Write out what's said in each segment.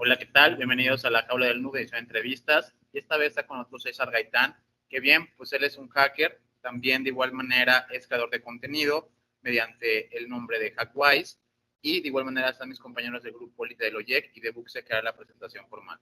Hola, ¿qué tal? Bienvenidos a la Jaula del Noob, edición de entrevistas. Y esta vez está con nosotros César Gaitán, que bien, pues él es un hacker, también de igual manera es creador de contenido mediante el nombre de Hackwise. Y de igual manera están mis compañeros del grupo Elite del OYEC y de Buxec, que hará la presentación formal.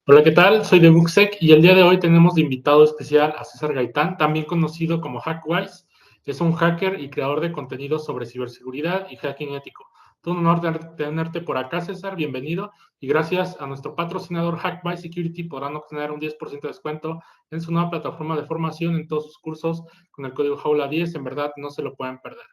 Hola, ¿qué tal? Soy de Buxec y el día de hoy tenemos de invitado especial a César Gaitán, también conocido como Hackwise. Es un hacker y creador de contenido sobre ciberseguridad y hacking ético. Todo un honor tenerte por acá, César. Bienvenido. Y gracias a nuestro patrocinador Hackwise Security podrán obtener un 10% de descuento en su nueva plataforma de formación en todos sus cursos con el código Jaula10. En verdad, no se lo pueden perder.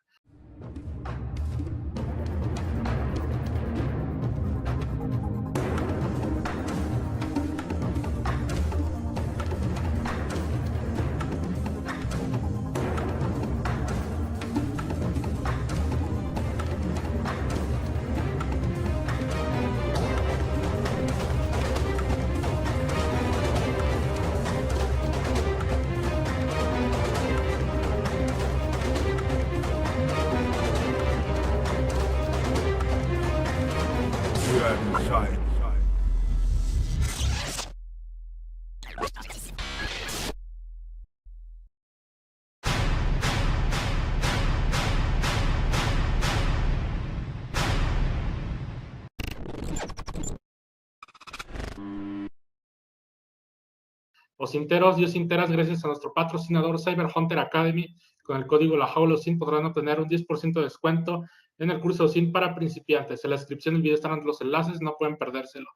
Osinteros y osinteras, gracias a nuestro patrocinador Cyber Hunter Academy, con el código La Jaula OSINT podrán obtener un 10% de descuento en el curso OSINT para principiantes. En la descripción del video estarán los enlaces, no pueden perdérselo.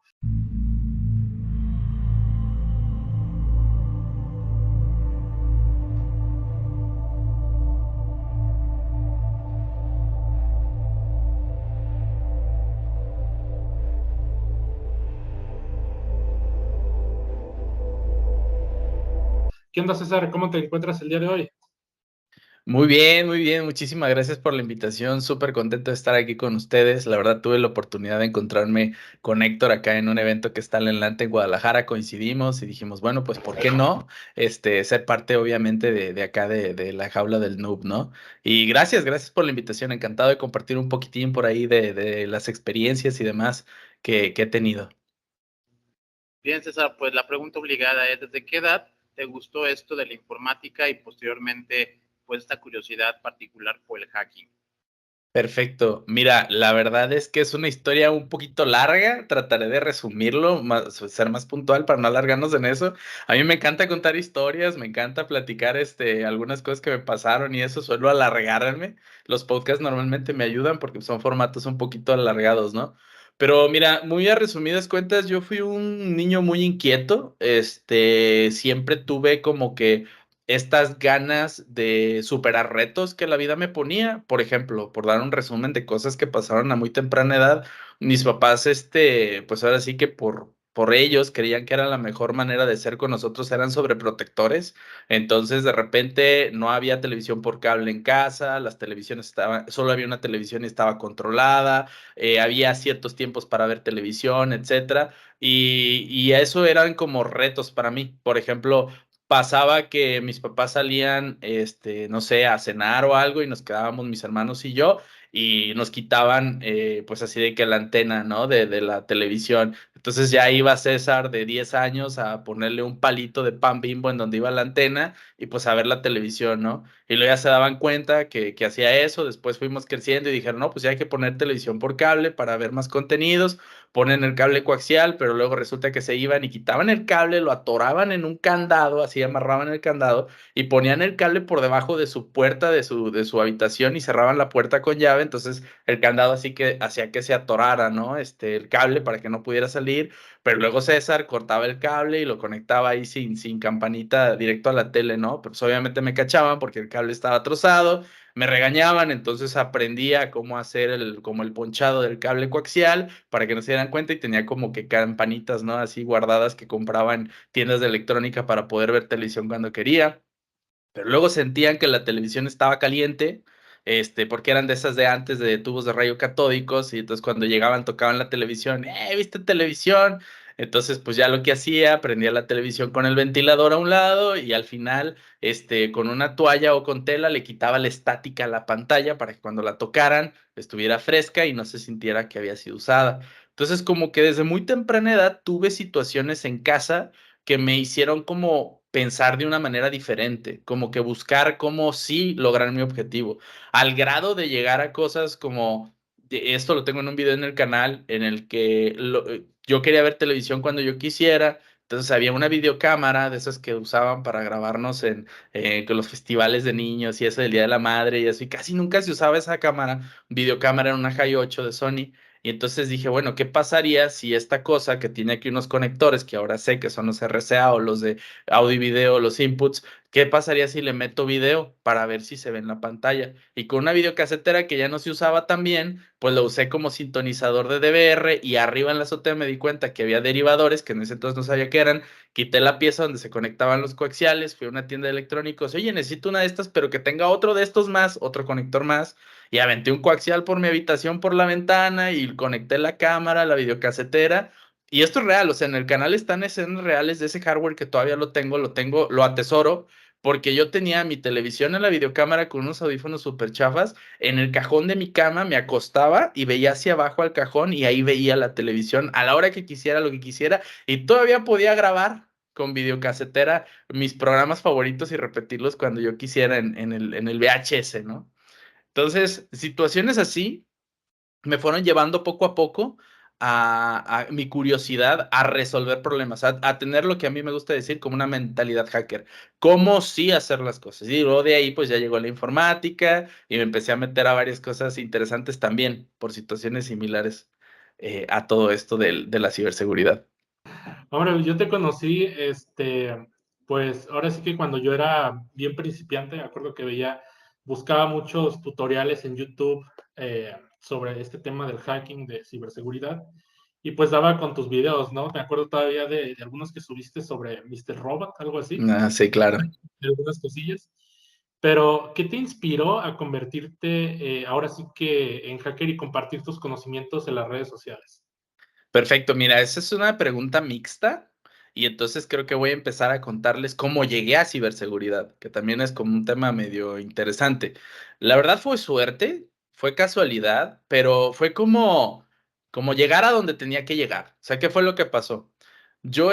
¿Qué onda, César? ¿Cómo te encuentras el día de hoy? Muy bien, muy bien. Muchísimas gracias por la invitación. Súper contento de estar aquí con ustedes. La verdad, tuve la oportunidad de encontrarme con Héctor acá en un evento que está en Atlanta, en Guadalajara. Coincidimos y dijimos, bueno, pues, ¿por qué no? Ser parte, obviamente, de acá de la jaula del noob, ¿no? Y gracias por la invitación. Encantado de compartir un poquitín por ahí de las experiencias y demás que he tenido. Bien, César, pues la pregunta obligada es, ¿desde qué edad te gustó esto de la informática y posteriormente, pues esta curiosidad particular por el hacking? Perfecto. Mira, la verdad es que es una historia un poquito larga. Trataré de resumirlo, ser más puntual para no alargarnos en eso. A mí me encanta contar historias, me encanta platicar algunas cosas que me pasaron y eso suelo alargarme. Los podcasts normalmente me ayudan porque son formatos un poquito alargados, ¿no? Pero mira, muy a resumidas cuentas, yo fui un niño muy inquieto. Siempre tuve como que estas ganas de superar retos que la vida me ponía. Por ejemplo, por dar un resumen de cosas que pasaron a muy temprana edad, mis papás, pues ahora sí que por ellos creían que era la mejor manera de ser con nosotros, eran sobreprotectores. Entonces, de repente, no había televisión por cable en casa, las televisiones estaban, solo había una televisión y estaba controlada, había ciertos tiempos para ver televisión, etcétera. Y eso eran como retos para mí. Por ejemplo, pasaba que mis papás salían, no sé, a cenar o algo y nos quedábamos mis hermanos y yo y nos quitaban, pues así de que la antena, ¿no? De la televisión. Entonces ya iba César de 10 años a ponerle un palito de pan Bimbo en donde iba la antena y pues a ver la televisión, ¿no? Y luego ya se daban cuenta que hacía eso, después fuimos creciendo y dijeron, no, pues ya hay que poner televisión por cable para ver más contenidos, ponen el cable coaxial, pero luego resulta que se iban y quitaban el cable, lo atoraban en un candado, así amarraban el candado y ponían el cable por debajo de su puerta de su habitación y cerraban la puerta con llave, entonces el candado así que hacía que se atorara, ¿no? El cable para que no pudiera salir, pero luego César cortaba el cable y lo conectaba ahí sin campanita directo a la tele, ¿no? Pues obviamente me cachaban porque el cable estaba trozado, me regañaban, entonces aprendía cómo hacer como el ponchado del cable coaxial para que no se dieran cuenta y tenía como que campanitas, ¿no? Así guardadas que compraba en tiendas de electrónica para poder ver televisión cuando quería. Pero luego sentían que la televisión estaba caliente, porque eran de esas de antes de tubos de rayo catódicos, y entonces cuando llegaban tocaban la televisión, ¿viste televisión? Entonces, pues ya lo que hacía, prendía la televisión con el ventilador a un lado y al final, con una toalla o con tela le quitaba la estática a la pantalla para que cuando la tocaran estuviera fresca y no se sintiera que había sido usada. Entonces, como que desde muy temprana edad tuve situaciones en casa que me hicieron como pensar de una manera diferente, como que buscar cómo sí lograr mi objetivo, al grado de llegar a cosas como, esto lo tengo en un video en el canal, en el que yo quería ver televisión cuando yo quisiera. Entonces había una videocámara de esas que usaban para grabarnos en con los festivales de niños y eso del Día de la Madre y eso, y casi nunca se usaba esa cámara, videocámara en una Hi8 de Sony. Y entonces dije, bueno, ¿qué pasaría si esta cosa que tiene aquí unos conectores, que ahora sé que son los RCA o los de audio y video, los inputs, qué pasaría si le meto video para ver si se ve en la pantalla? Y con una videocasetera que ya no se usaba tan bien, pues lo usé como sintonizador de DVR y arriba en la azotea me di cuenta que había derivadores, que en ese entonces no sabía qué eran, quité la pieza donde se conectaban los coaxiales, fui a una tienda de electrónicos, oye, necesito una de estas, pero que tenga otro de estos más, otro conector más, y aventé un coaxial por mi habitación por la ventana y conecté la cámara, la videocasetera. Y esto es real, o sea, en el canal están escenas reales de ese hardware que todavía lo tengo, lo atesoro, porque yo tenía mi televisión en la videocámara con unos audífonos súper chafas, en el cajón de mi cama me acostaba y veía hacia abajo al cajón y ahí veía la televisión a la hora que quisiera, lo que quisiera, y todavía podía grabar con videocasetera mis programas favoritos y repetirlos cuando yo quisiera en el VHS, ¿no? Entonces, situaciones así me fueron llevando poco a poco a mi curiosidad a resolver problemas, a tener lo que a mí me gusta decir como una mentalidad hacker, cómo sí hacer las cosas. Y luego de ahí pues ya llegó la informática y me empecé a meter a varias cosas interesantes también por situaciones similares a todo esto de la ciberseguridad. Ahora, yo te conocí, pues ahora sí que cuando yo era bien principiante, me acuerdo que buscaba muchos tutoriales en YouTube sobre este tema del hacking, de ciberseguridad, y pues daba con tus videos, ¿no? Me acuerdo todavía de algunos que subiste sobre Mr. Robot, algo así, Ah, sí, claro. de algunas cosillas. Pero, ¿qué te inspiró a convertirte ahora sí que en hacker y compartir tus conocimientos en las redes sociales? Perfecto, mira, esa es una pregunta mixta y entonces creo que voy a empezar a contarles cómo llegué a ciberseguridad, que también es como un tema medio interesante. La verdad fue suerte, fue casualidad, pero fue como llegar a donde tenía que llegar. O sea, ¿qué fue lo que pasó? Yo,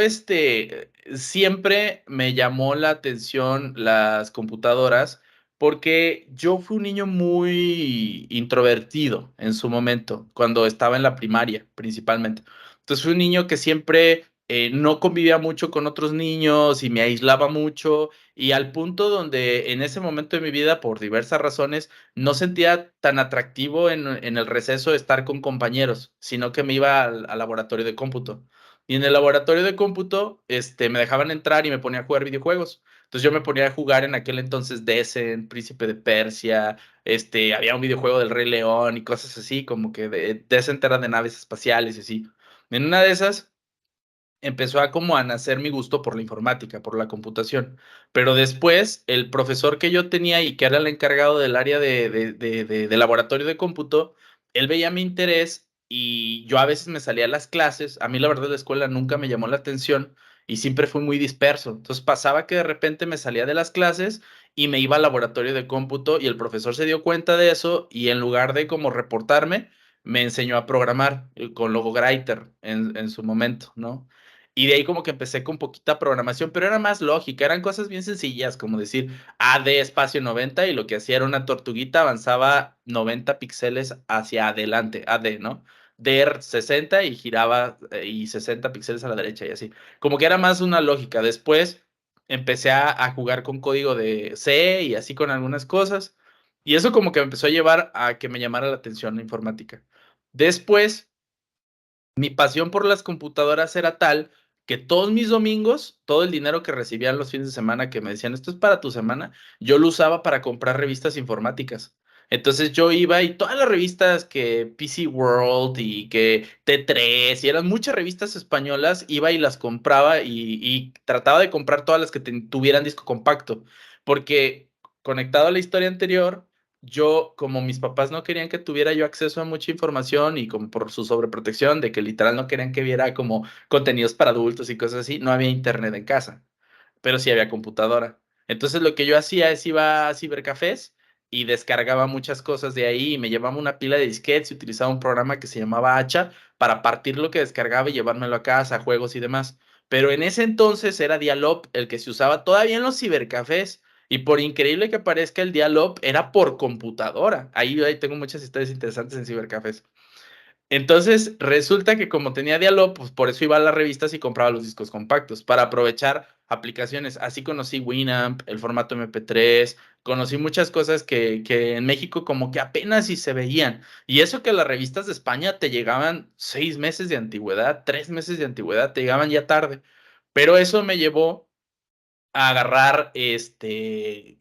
siempre me llamó la atención las computadoras porque yo fui un niño muy introvertido en su momento, cuando estaba en la primaria, principalmente. Entonces fui un niño que siempre no convivía mucho con otros niños y me aislaba mucho y al punto donde en ese momento de mi vida, por diversas razones, no sentía tan atractivo en el receso estar con compañeros, sino que me iba al laboratorio de cómputo. Y en el laboratorio de cómputo, me dejaban entrar y me ponía a jugar videojuegos. Entonces yo me ponía a jugar en aquel entonces Descent, Príncipe de Persia, había un videojuego del Rey León y cosas así, como que Descent era de naves espaciales y así. En una de esas empezó a como a nacer mi gusto por la informática, por la computación. Pero después, el profesor que yo tenía y que era el encargado del área de laboratorio de cómputo, él veía mi interés y yo a veces me salía a las clases. A mí la verdad la escuela nunca me llamó la atención y siempre fui muy disperso. Entonces pasaba que de repente me salía de las clases y me iba al laboratorio de cómputo y el profesor se dio cuenta de eso y en lugar de como reportarme, me enseñó a programar con Logowriter en su momento, ¿no? Y de ahí como que empecé con poquita programación, pero era más lógica, eran cosas bien sencillas, como decir AD espacio 90 y lo que hacía era una tortuguita avanzaba 90 píxeles hacia adelante, AD, ¿no? DR 60 y giraba y 60 píxeles a la derecha y así. Como que era más una lógica. Después empecé a jugar con código de C y así con algunas cosas. Y eso como que me empezó a llevar a que me llamara la atención la informática. Después mi pasión por las computadoras era tal que todos mis domingos, todo el dinero que recibían los fines de semana que me decían, esto es para tu semana, yo lo usaba para comprar revistas informáticas. Entonces yo iba y todas las revistas que PC World y que T3 y eran muchas revistas españolas, iba y las compraba y trataba de comprar todas las que tuvieran disco compacto, porque conectado a la historia anterior, yo, como mis papás no querían que tuviera yo acceso a mucha información y como por su sobreprotección, de que literal no querían que viera como contenidos para adultos y cosas así, no había internet en casa, pero sí había computadora. Entonces lo que yo hacía es iba a cibercafés y descargaba muchas cosas de ahí y me llevaba una pila de disquetes y utilizaba un programa que se llamaba Hacha para partir lo que descargaba y llevármelo a casa, juegos y demás. Pero en ese entonces era Dial-Up el que se usaba todavía en los cibercafés. Y por increíble que parezca, el Dial-Up era por computadora. Ahí tengo muchas historias interesantes en cibercafés. Entonces, resulta que como tenía Dialog, pues por eso iba a las revistas y compraba los discos compactos, para aprovechar aplicaciones. Así conocí Winamp, el formato MP3, conocí muchas cosas que en México como que apenas si se veían. Y eso que las revistas de España te llegaban 6 meses de antigüedad, 3 meses de antigüedad, te llegaban ya tarde. Pero eso me llevó a agarrar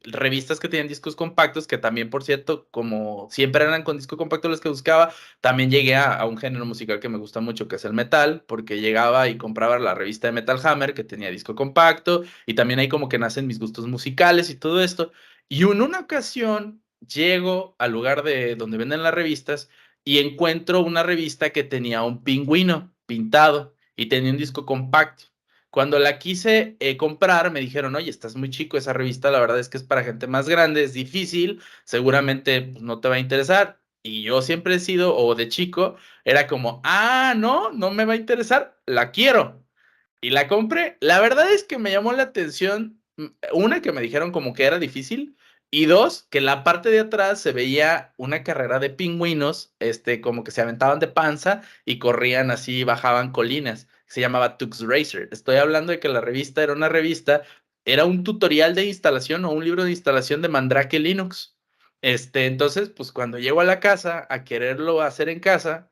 revistas que tenían discos compactos, que también, por cierto, como siempre eran con disco compacto los que buscaba, también llegué a un género musical que me gusta mucho, que es el metal, porque llegaba y compraba la revista de Metal Hammer, que tenía disco compacto, y también ahí como que nacen mis gustos musicales y todo esto. Y en una ocasión llego al lugar de donde venden las revistas y encuentro una revista que tenía un pingüino pintado y tenía un disco compacto. Cuando la quise comprar, me dijeron, oye, estás muy chico, esa revista la verdad es que es para gente más grande, es difícil, seguramente pues, no te va a interesar. Y yo siempre he sido, o de chico, era como, no, no me va a interesar, la quiero. Y la compré. La verdad es que me llamó la atención, una, que me dijeron como que era difícil, y dos, que en la parte de atrás se veía una carrera de pingüinos, como que se aventaban de panza y corrían así, bajaban colinas. Se llamaba Tux Racer. Estoy hablando de que la revista era una revista, era un tutorial de instalación o un libro de instalación de Mandrake Linux. Entonces, pues cuando llego a la casa a quererlo hacer en casa,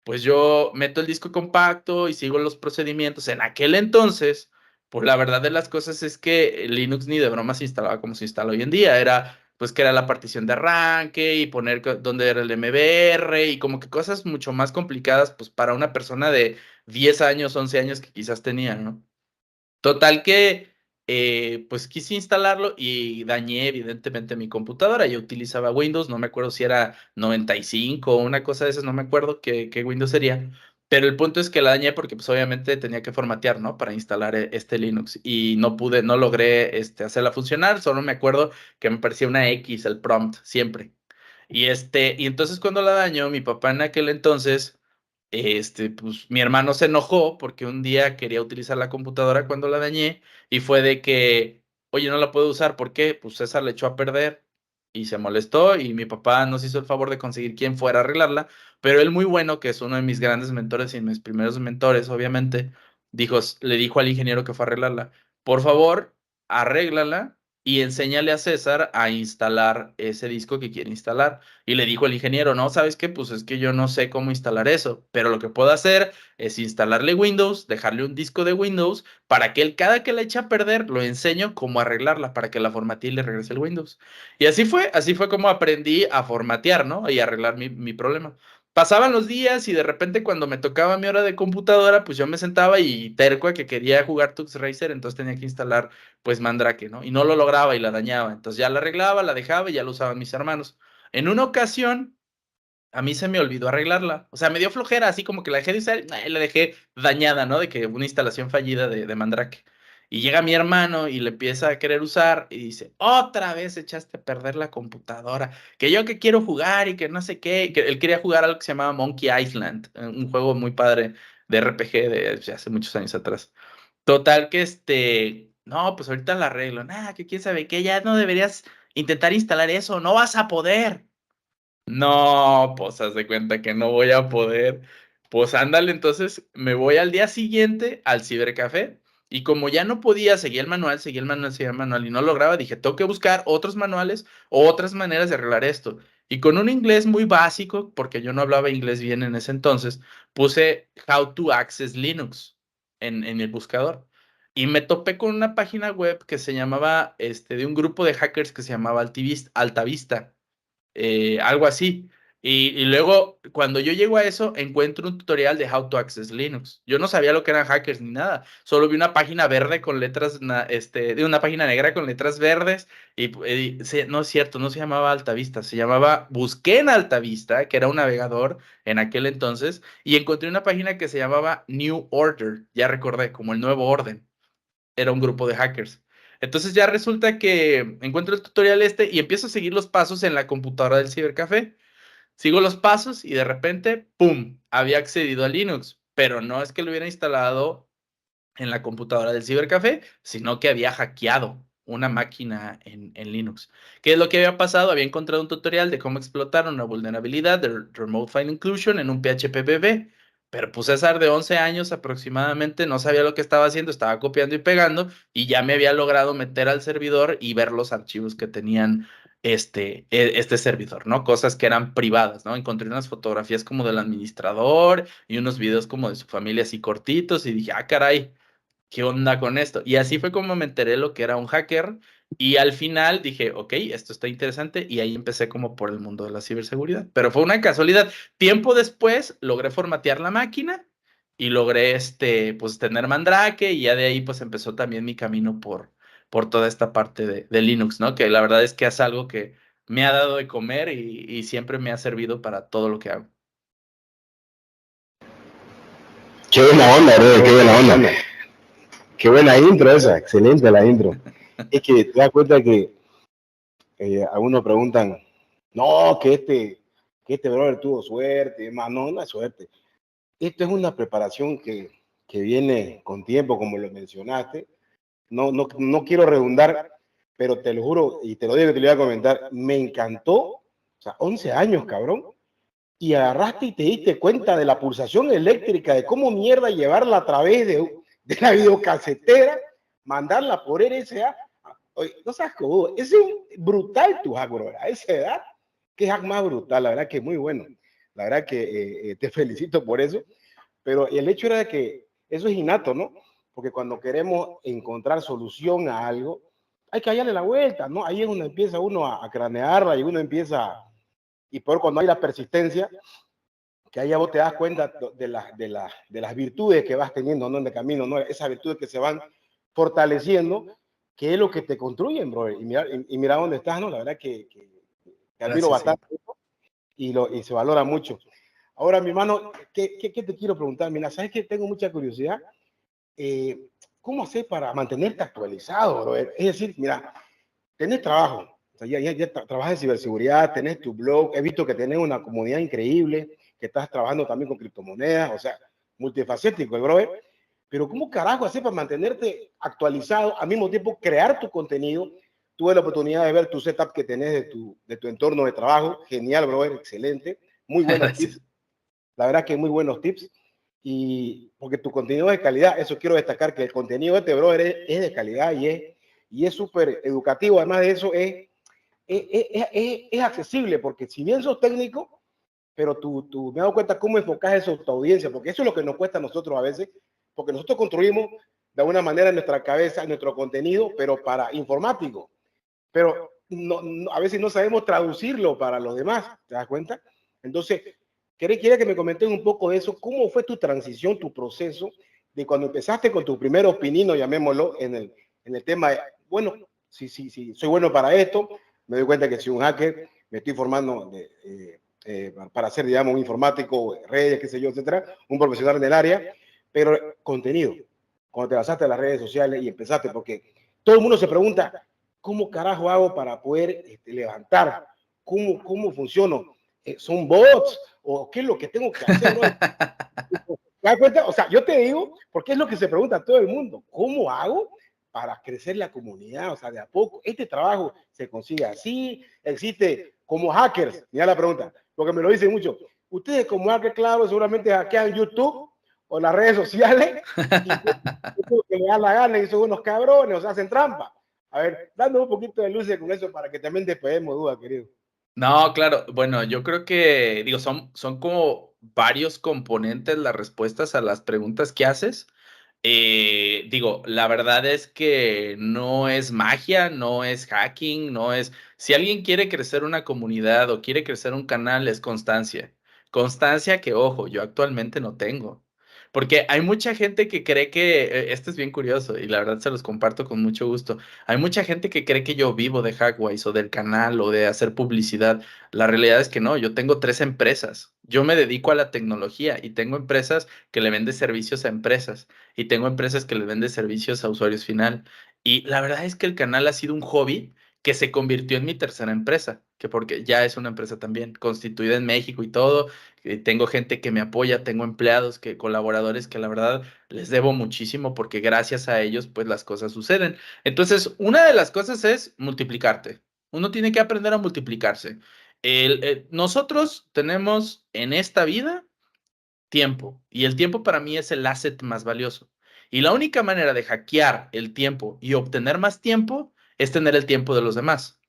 pues yo meto el disco compacto y sigo los procedimientos. En aquel entonces, pues la verdad de las cosas es que Linux ni de broma se instalaba como se instala hoy en día. Era, pues que era la partición de arranque y poner dónde era el MBR y como que cosas mucho más complicadas, pues para una persona de 10 años, 11 años que quizás tenía, ¿no? Total que, pues quise instalarlo y dañé evidentemente mi computadora. Yo utilizaba Windows, no me acuerdo si era 95 o una cosa de esas, no me acuerdo qué Windows sería. Pero el punto es que la dañé porque pues obviamente tenía que formatear, ¿no? Para instalar este Linux y no pude, no logré hacerla funcionar. Solo me acuerdo que me parecía una X el prompt siempre. Y entonces cuando la dañó, mi papá en aquel entonces, pues mi hermano se enojó porque un día quería utilizar la computadora cuando la dañé y fue de que, oye, no la puedo usar, ¿por qué? Pues César le echó a perder y se molestó y mi papá nos hizo el favor de conseguir quien fuera a arreglarla, pero él muy bueno, que es uno de mis grandes mentores y mis primeros mentores, obviamente, le dijo al ingeniero que fue a arreglarla, por favor, arréglala y enséñale a César a instalar ese disco que quiere instalar. Y le dijo el ingeniero, no, ¿sabes qué? Pues es que yo no sé cómo instalar eso, pero lo que puedo hacer es instalarle Windows, dejarle un disco de Windows, para que él cada que la eche a perder, lo enseño cómo arreglarla, para que la formatee y le regrese el Windows. Y así fue como aprendí a formatear, ¿no? Y arreglar mi problema. Pasaban los días y de repente cuando me tocaba mi hora de computadora, pues yo me sentaba y terco a que quería jugar Tux Racer, entonces tenía que instalar pues Mandrake, ¿no? Y no lo lograba y la dañaba. Entonces ya la arreglaba, la dejaba y ya lo usaban mis hermanos. En una ocasión, a mí se me olvidó arreglarla. O sea, me dio flojera, así como que la dejé de usar, y la dejé dañada, ¿no? De que una instalación fallida de Mandrake. Y llega mi hermano y le empieza a querer usar y dice, otra vez echaste a perder la computadora, que yo que quiero jugar y que no sé qué. Y que él quería jugar algo que se llamaba Monkey Island, un juego muy padre de RPG de hace muchos años atrás. Total que no, pues ahorita la arreglo. Nada, que quién sabe qué, ya no deberías intentar instalar eso, no vas a poder. No, pues haz de cuenta que no voy a poder. Pues ándale, entonces me voy al día siguiente al cibercafé y como ya no podía, seguir el manual, seguía el manual, seguía el manual y no lograba, dije, tengo que buscar otros manuales o otras maneras de arreglar esto. Y con un inglés muy básico, porque yo no hablaba inglés bien en ese entonces, puse How to Access Linux en el buscador. Y me topé con una página web que se llamaba, de un grupo de hackers que se llamaba Altavista, algo así. Y luego, cuando yo llego a eso, encuentro un tutorial de How to Access Linux. Yo no sabía lo que eran hackers ni nada. Solo vi una página verde con letras, de una página negra con letras verdes. No es cierto, no se llamaba Altavista, se llamaba, busqué en Altavista, que era un navegador en aquel entonces, y encontré una página que se llamaba New Order. Ya recordé, como el nuevo orden. Era un grupo de hackers. Entonces ya resulta que encuentro el tutorial y empiezo a seguir los pasos en la computadora del cibercafé. Sigo los pasos y de repente, ¡pum!, había accedido a Linux, pero no es que lo hubiera instalado en la computadora del cibercafé, sino que había hackeado una máquina en Linux. ¿Qué es lo que había pasado? Había encontrado un tutorial de cómo explotar una vulnerabilidad de Remote File Inclusion en un PHP pero pues César de 11 años aproximadamente no sabía lo que estaba haciendo, estaba copiando y pegando y ya me había logrado meter al servidor y ver los archivos que tenían este servidor, ¿no? Cosas que eran privadas, ¿no? Encontré unas fotografías como del administrador y unos videos como de su familia así cortitos y dije, ah, caray, ¿qué onda con esto? Y así fue como me enteré lo que era un hacker y al final dije, ok, esto está interesante y ahí empecé como por el mundo de la ciberseguridad. Pero fue una casualidad. Tiempo después logré formatear la máquina y logré pues tener Mandrake y ya de ahí pues empezó también mi camino por toda esta parte de Linux, ¿no? Que la verdad es que es algo que me ha dado de comer y siempre me ha servido para todo lo que hago. Qué buena onda, bro, qué buena onda. Qué buena intro esa, excelente la intro. Es que te das cuenta que algunos preguntan, no, que este brother tuvo suerte, más no, no es suerte. Esto es una preparación que viene con tiempo, como lo mencionaste. No quiero redundar, pero te lo juro, y te lo digo que te lo voy a comentar, me encantó, o sea, 11 años, cabrón, y agarraste y te diste cuenta de la pulsación eléctrica, de cómo mierda llevarla a través de la videocasetera, mandarla por RSA. Oye, no seas cojudo, es brutal tu hack, bro, a esa edad, qué hack más brutal, la verdad que muy bueno. La verdad que te felicito por eso, pero el hecho era que eso es innato, ¿no? Porque cuando queremos encontrar solución a algo, hay que hallarle la vuelta, ¿no? Ahí es donde empieza uno a cranearla y uno empieza, y peor cuando hay la persistencia, que ahí ya vos te das cuenta de las virtudes que vas teniendo, ¿no? En el camino, ¿no? Esas virtudes que se van fortaleciendo, que es lo que te construyen, bro. Y mira dónde estás, ¿no? La verdad que te admiro Gracias, bastante y se valora mucho. Ahora, mi hermano, ¿qué te quiero preguntar? Mira, sabes que tengo mucha curiosidad. ¿Cómo haces para mantenerte actualizado, bro? Es decir, mira, tenés trabajo, o sea, ya trabajas en ciberseguridad, tenés tu blog, he visto que tenés una comunidad increíble, que estás trabajando también con criptomonedas, o sea, multifacético el brother. Pero ¿cómo carajo haces para mantenerte actualizado, al mismo tiempo crear tu contenido? Tuve la oportunidad de ver tu setup que tenés de tu entorno de trabajo, genial, brother, excelente, muy buenos tips, la verdad que muy buenos tips, y porque tu contenido es de calidad, eso quiero destacar, que el contenido de este brother es de calidad y es súper educativo, además de eso es accesible, porque si bien sos técnico, pero tú me he dado cuenta cómo enfocas eso a tu audiencia, porque eso es lo que nos cuesta a nosotros a veces, porque nosotros construimos de alguna manera en nuestra cabeza nuestro contenido, pero para informático, pero a veces no sabemos traducirlo para los demás, ¿te das cuenta? Entonces, quería que me comentes un poco de eso, cómo fue tu transición, tu proceso, de cuando empezaste con tu primer opinino, llamémoslo, en el tema de, bueno, sí, soy bueno para esto, me doy cuenta que soy un hacker, me estoy formando para ser, digamos, un informático, redes, qué sé yo, etcétera, un profesional en el área, pero contenido, cuando te basaste en las redes sociales y empezaste, porque todo el mundo se pregunta, ¿cómo carajo hago para poder levantar? ¿Cómo funciono? ¿Son bots? ¿O qué es lo que tengo que hacer? ¿No? ¿Te das cuenta? O sea, yo te digo, porque es lo que se pregunta todo el mundo, ¿cómo hago para crecer la comunidad? O sea, de a poco, este trabajo se consigue así, existe como hackers, mira la pregunta, porque me lo dicen mucho, ustedes como hackers, claro, seguramente hackean YouTube o las redes sociales y que le dan la gana y son unos cabrones, o sea, hacen trampa. A ver, dando un poquito de luces con eso para que también despedemos dudas, querido. No, claro. Bueno, yo creo que, digo, son como varios componentes las respuestas a las preguntas que haces. Digo, la verdad es que no es magia, no es hacking, no es... Si alguien quiere crecer una comunidad o quiere crecer un canal, es constancia. Constancia que, ojo, yo actualmente no tengo. Porque hay mucha gente que cree que, esto es bien curioso y la verdad se los comparto con mucho gusto, hay mucha gente que cree que yo vivo de Hackwise o del canal o de hacer publicidad. La realidad es que no, yo tengo 3 empresas. Yo me dedico a la tecnología y tengo empresas que le venden servicios a empresas y tengo empresas que le venden servicios a usuarios final. Y la verdad es que el canal ha sido un hobby que se convirtió en mi tercera empresa, que porque ya es una empresa también constituida en México y todo, tengo gente que me apoya, tengo empleados, colaboradores que la verdad les debo muchísimo porque gracias a ellos pues las cosas suceden. Entonces, una de las cosas es multiplicarte. Uno tiene que aprender a multiplicarse. Nosotros tenemos en esta vida tiempo y el tiempo para mí es el asset más valioso. Y la única manera de hackear el tiempo y obtener más tiempo es tener el tiempo de los demás.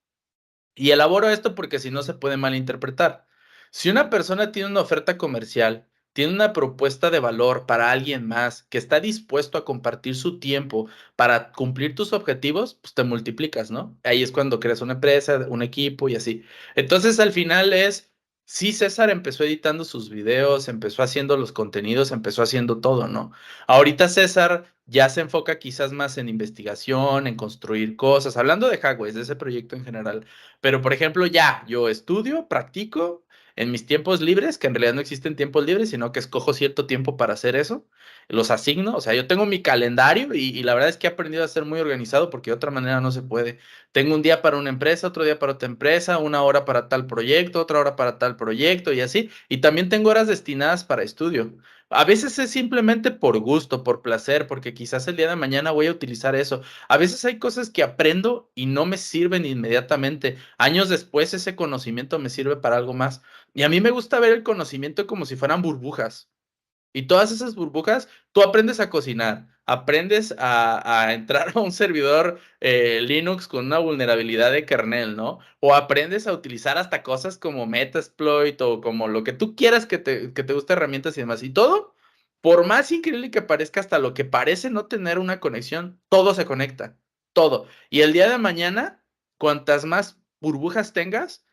Y elaboro esto porque si no se puede malinterpretar. Si una persona tiene una oferta comercial, tiene una propuesta de valor para alguien más que está dispuesto a compartir su tiempo para cumplir tus objetivos, pues te multiplicas, ¿no? Ahí es cuando creas una empresa, un equipo y así. Entonces al final sí, César empezó editando sus videos, empezó haciendo los contenidos, empezó haciendo todo, ¿no? Ahorita César ya se enfoca quizás más en investigación, en construir cosas, hablando de Hackwise, de ese proyecto en general. Pero, por ejemplo, yo estudio, practico en mis tiempos libres, que en realidad no existen tiempos libres, sino que escojo cierto tiempo para hacer eso, los asigno, o sea, yo tengo mi calendario y la verdad es que he aprendido a ser muy organizado porque de otra manera no se puede. Tengo un día para una empresa, otro día para otra empresa, una hora para tal proyecto, otra hora para tal proyecto y así. Y también tengo horas destinadas para estudio. A veces es simplemente por gusto, por placer, porque quizás el día de mañana voy a utilizar eso. A veces hay cosas que aprendo y no me sirven inmediatamente. Años después ese conocimiento me sirve para algo más. Y a mí me gusta ver el conocimiento como si fueran burbujas. Y todas esas burbujas, tú aprendes a cocinar, aprendes a entrar a un servidor Linux con una vulnerabilidad de kernel, ¿no? O aprendes a utilizar hasta cosas como Metasploit o como lo que tú quieras que te guste herramientas y demás. Y todo, por más increíble que parezca, hasta lo que parece no tener una conexión, todo se conecta, todo. Y el día de mañana, cuantas más burbujas tengas,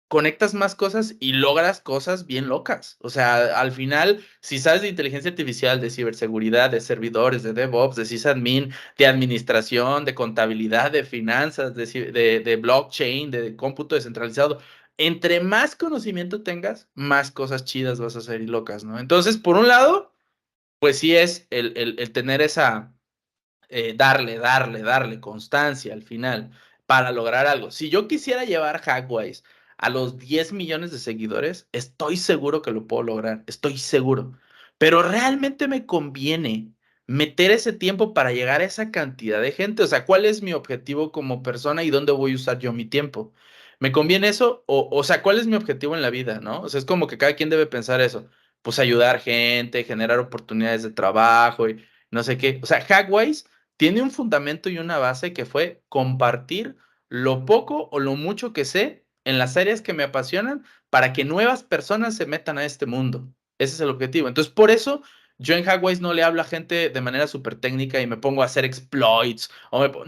conectas más cosas y logras cosas bien locas. O sea, al final, si sabes de inteligencia artificial, de ciberseguridad, de servidores, de DevOps, de sysadmin, de administración, de contabilidad, de finanzas, de blockchain, de cómputo descentralizado, entre más conocimiento tengas, más cosas chidas vas a hacer y locas, ¿no? Entonces, por un lado, pues sí es el tener esa darle constancia al final para lograr algo. Si yo quisiera llevar Hackwise a los 10 millones de seguidores, estoy seguro que lo puedo lograr, estoy seguro. Pero realmente me conviene meter ese tiempo para llegar a esa cantidad de gente. O sea, ¿cuál es mi objetivo como persona y dónde voy a usar yo mi tiempo? ¿Me conviene eso? O sea, ¿cuál es mi objetivo en la vida, no? O sea, es como que cada quien debe pensar eso. Pues ayudar gente, generar oportunidades de trabajo y no sé qué. O sea, Hackwise tiene un fundamento y una base que fue compartir lo poco o lo mucho que sé en las áreas que me apasionan para que nuevas personas se metan a este mundo. Ese es el objetivo. Entonces, por eso yo en Hackwise no le hablo a gente de manera súper técnica y me pongo a hacer exploits.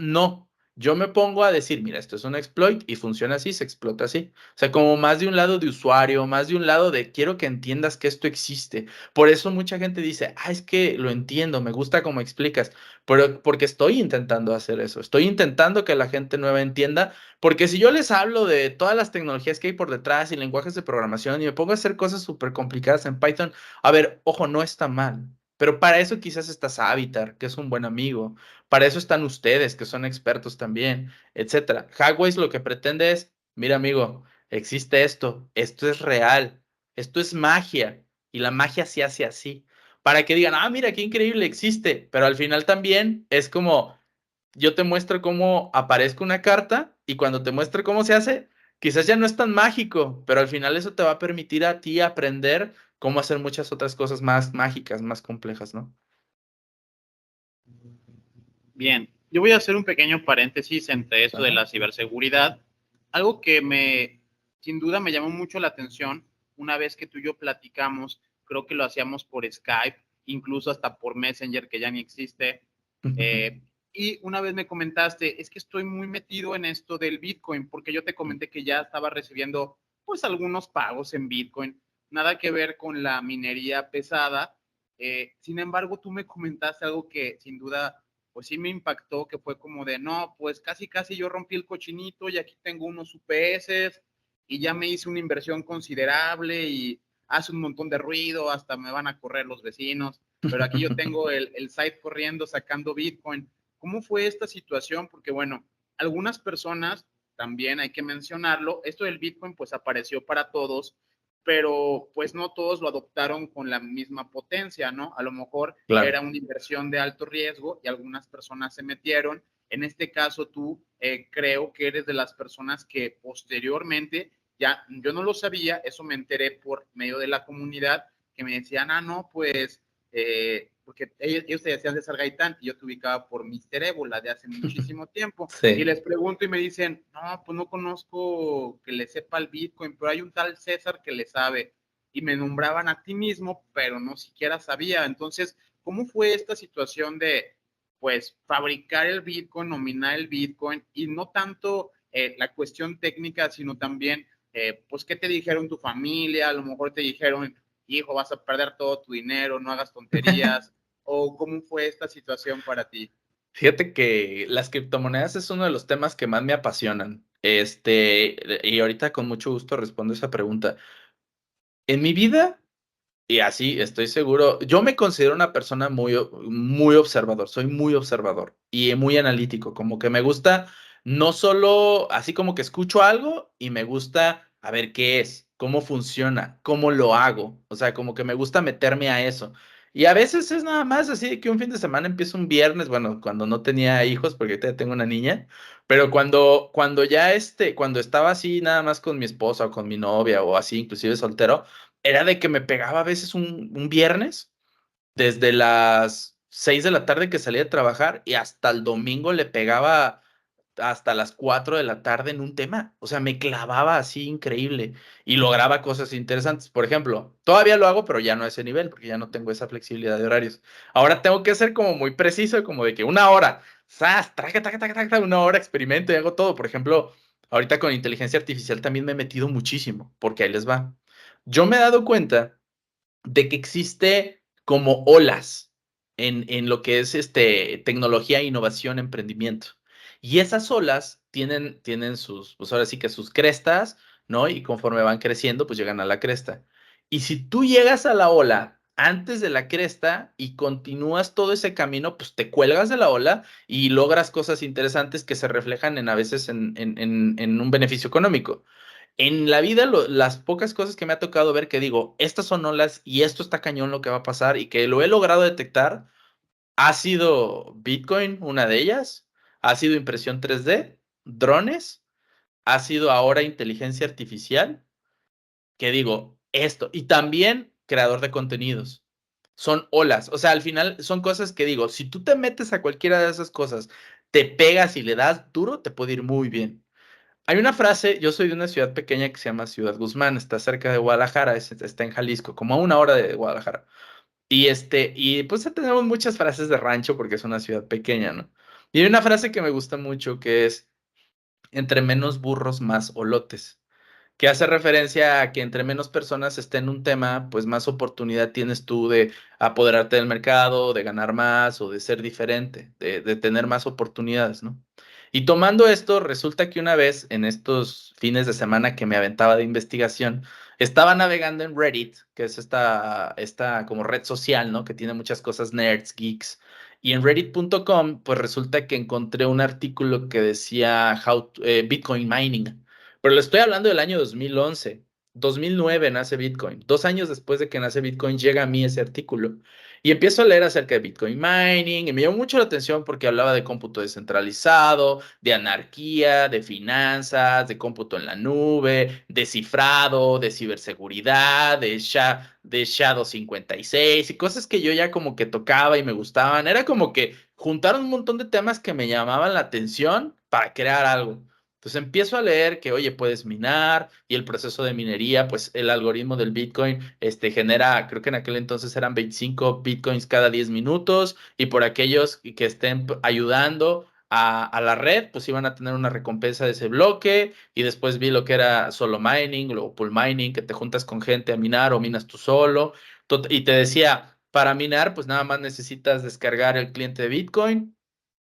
No, yo me pongo a decir, mira, esto es un exploit y funciona así, se explota así. O sea, como más de un lado de usuario, más de un lado de quiero que entiendas que esto existe. Por eso mucha gente dice, es que lo entiendo, me gusta cómo explicas. Pero porque estoy intentando hacer eso, estoy intentando que la gente nueva entienda, porque si yo les hablo de todas las tecnologías que hay por detrás y lenguajes de programación y me pongo a hacer cosas súper complicadas en Python, a ver, ojo, no está mal, pero para eso quizás está Savitar, que es un buen amigo, para eso están ustedes, que son expertos también, etcétera. Hackwise lo que pretende es, mira amigo, existe esto es real, esto es magia, y la magia se hace así para que digan, mira, qué increíble existe, pero al final también es como, yo te muestro cómo aparezca una carta y cuando te muestre cómo se hace, quizás ya no es tan mágico, pero al final eso te va a permitir a ti aprender cómo hacer muchas otras cosas más mágicas, más complejas, ¿no? Bien, yo voy a hacer un pequeño paréntesis entre esto de Ajá. la ciberseguridad. Algo que sin duda me llamó mucho la atención una vez que tú y yo platicamos, creo que lo hacíamos por Skype, incluso hasta por Messenger, que ya ni existe. Y una vez me comentaste, es que estoy muy metido en esto del Bitcoin, porque yo te comenté que ya estaba recibiendo pues algunos pagos en Bitcoin, nada que ver con la minería pesada, Sin embargo, tú me comentaste algo que sin duda, pues sí me impactó, que fue como de, no, pues casi yo rompí el cochinito y aquí tengo unos UPS y ya me hice una inversión considerable y hace un montón de ruido, hasta me van a correr los vecinos, pero aquí yo tengo el site corriendo, sacando Bitcoin. ¿Cómo fue esta situación? Porque bueno, algunas personas, también hay que mencionarlo, esto del Bitcoin pues apareció para todos, pero pues no todos lo adoptaron con la misma potencia, ¿no? A lo mejor Claro. era una inversión de alto riesgo y algunas personas se metieron. En este caso, tú creo que eres de las personas que posteriormente, ya yo no lo sabía, eso me enteré por medio de la comunidad, que me decían, ah, no, pues, porque ellos te decían de César Gaitán y yo te ubicaba por Mister Ébola de hace muchísimo tiempo. Sí. Y les pregunto y me dicen, no, pues no conozco que le sepa el Bitcoin, pero hay un tal César que le sabe. Y me nombraban a ti mismo, pero no siquiera sabía. Entonces, ¿cómo fue esta situación de, pues, fabricar el Bitcoin, nominar el Bitcoin y no tanto la cuestión técnica, sino también, pues, ¿qué te dijeron tu familia? A lo mejor te dijeron, hijo, vas a perder todo tu dinero, no hagas tonterías. ¿O cómo fue esta situación para ti? Fíjate que las criptomonedas es uno de los temas que más me apasionan. Y ahorita con mucho gusto respondo esa pregunta. En mi vida, y así estoy seguro, yo me considero una persona muy observador, soy muy observador y muy analítico, como que me gusta no solo así como que escucho algo y me gusta a ver qué es, cómo funciona, cómo lo hago, o sea, como que me gusta meterme a eso. Y a veces es nada más así de que un fin de semana empiezo un viernes, bueno, cuando no tenía hijos, porque ahorita ya tengo una niña, pero cuando ya cuando estaba así nada más con mi esposa o con mi novia o así, inclusive soltero, era de que me pegaba a veces un viernes, desde las 6 de la tarde que salía de trabajar y hasta el domingo le pegaba hasta las 4 de la tarde en un tema. O sea, me clavaba así increíble y lograba cosas interesantes. Por ejemplo, todavía lo hago, pero ya no a ese nivel, porque ya no tengo esa flexibilidad de horarios. Ahora tengo que ser como muy preciso, como de que una hora, ¡zas! Traca, taca, taca, taca, una hora experimento y hago todo. Por ejemplo, ahorita con inteligencia artificial también me he metido muchísimo, porque ahí les va. Yo me he dado cuenta de que existe como olas en lo que es tecnología, innovación, emprendimiento. Y esas olas tienen sus, pues ahora sí que sus crestas, ¿no? Y conforme van creciendo, pues llegan a la cresta. Y si tú llegas a la ola antes de la cresta y continúas todo ese camino, pues te cuelgas de la ola y logras cosas interesantes que se reflejan a veces en un beneficio económico. En la vida, las pocas cosas que me ha tocado ver que digo, estas son olas y esto está cañón lo que va a pasar y que lo he logrado detectar, ha sido Bitcoin, una de ellas, ha sido impresión 3D, drones, ha sido ahora inteligencia artificial, que digo, esto, y también creador de contenidos. Son olas, o sea, al final son cosas que digo, si tú te metes a cualquiera de esas cosas, te pegas y le das duro, te puede ir muy bien. Hay una frase, yo soy de una ciudad pequeña que se llama Ciudad Guzmán, está cerca de Guadalajara, está en Jalisco, como a una hora de Guadalajara. Y pues tenemos muchas frases de rancho porque es una ciudad pequeña, ¿no? Y hay una frase que me gusta mucho que es, entre menos burros, más olotes, que hace referencia a que entre menos personas estén en un tema, pues más oportunidad tienes tú de apoderarte del mercado, de ganar más o de ser diferente, de tener más oportunidades, ¿no? Y tomando esto, resulta que una vez en estos fines de semana que me aventaba de investigación, estaba navegando en Reddit, que es esta como red social, ¿no? Que tiene muchas cosas nerds, geeks. Y en reddit.com, pues resulta que encontré un artículo que decía Bitcoin mining. Pero le estoy hablando del año 2011. 2009 nace Bitcoin. 2 años después de que nace Bitcoin llega a mí ese artículo. Y empiezo a leer acerca de Bitcoin mining y me llamó mucho la atención porque hablaba de cómputo descentralizado, de anarquía, de finanzas, de cómputo en la nube, de cifrado, de ciberseguridad, de Shadow 56 y cosas que yo ya como que tocaba y me gustaban. Era como que juntaron un montón de temas que me llamaban la atención para crear algo. Entonces empiezo a leer que, oye, puedes minar y el proceso de minería, pues el algoritmo del Bitcoin genera, creo que en aquel entonces eran 25 Bitcoins cada 10 minutos y por aquellos que estén ayudando a la red, pues iban a tener una recompensa de ese bloque y después vi lo que era solo mining o pool mining, que te juntas con gente a minar o minas tú solo y te decía, Para minar, pues nada más necesitas descargar el cliente de Bitcoin,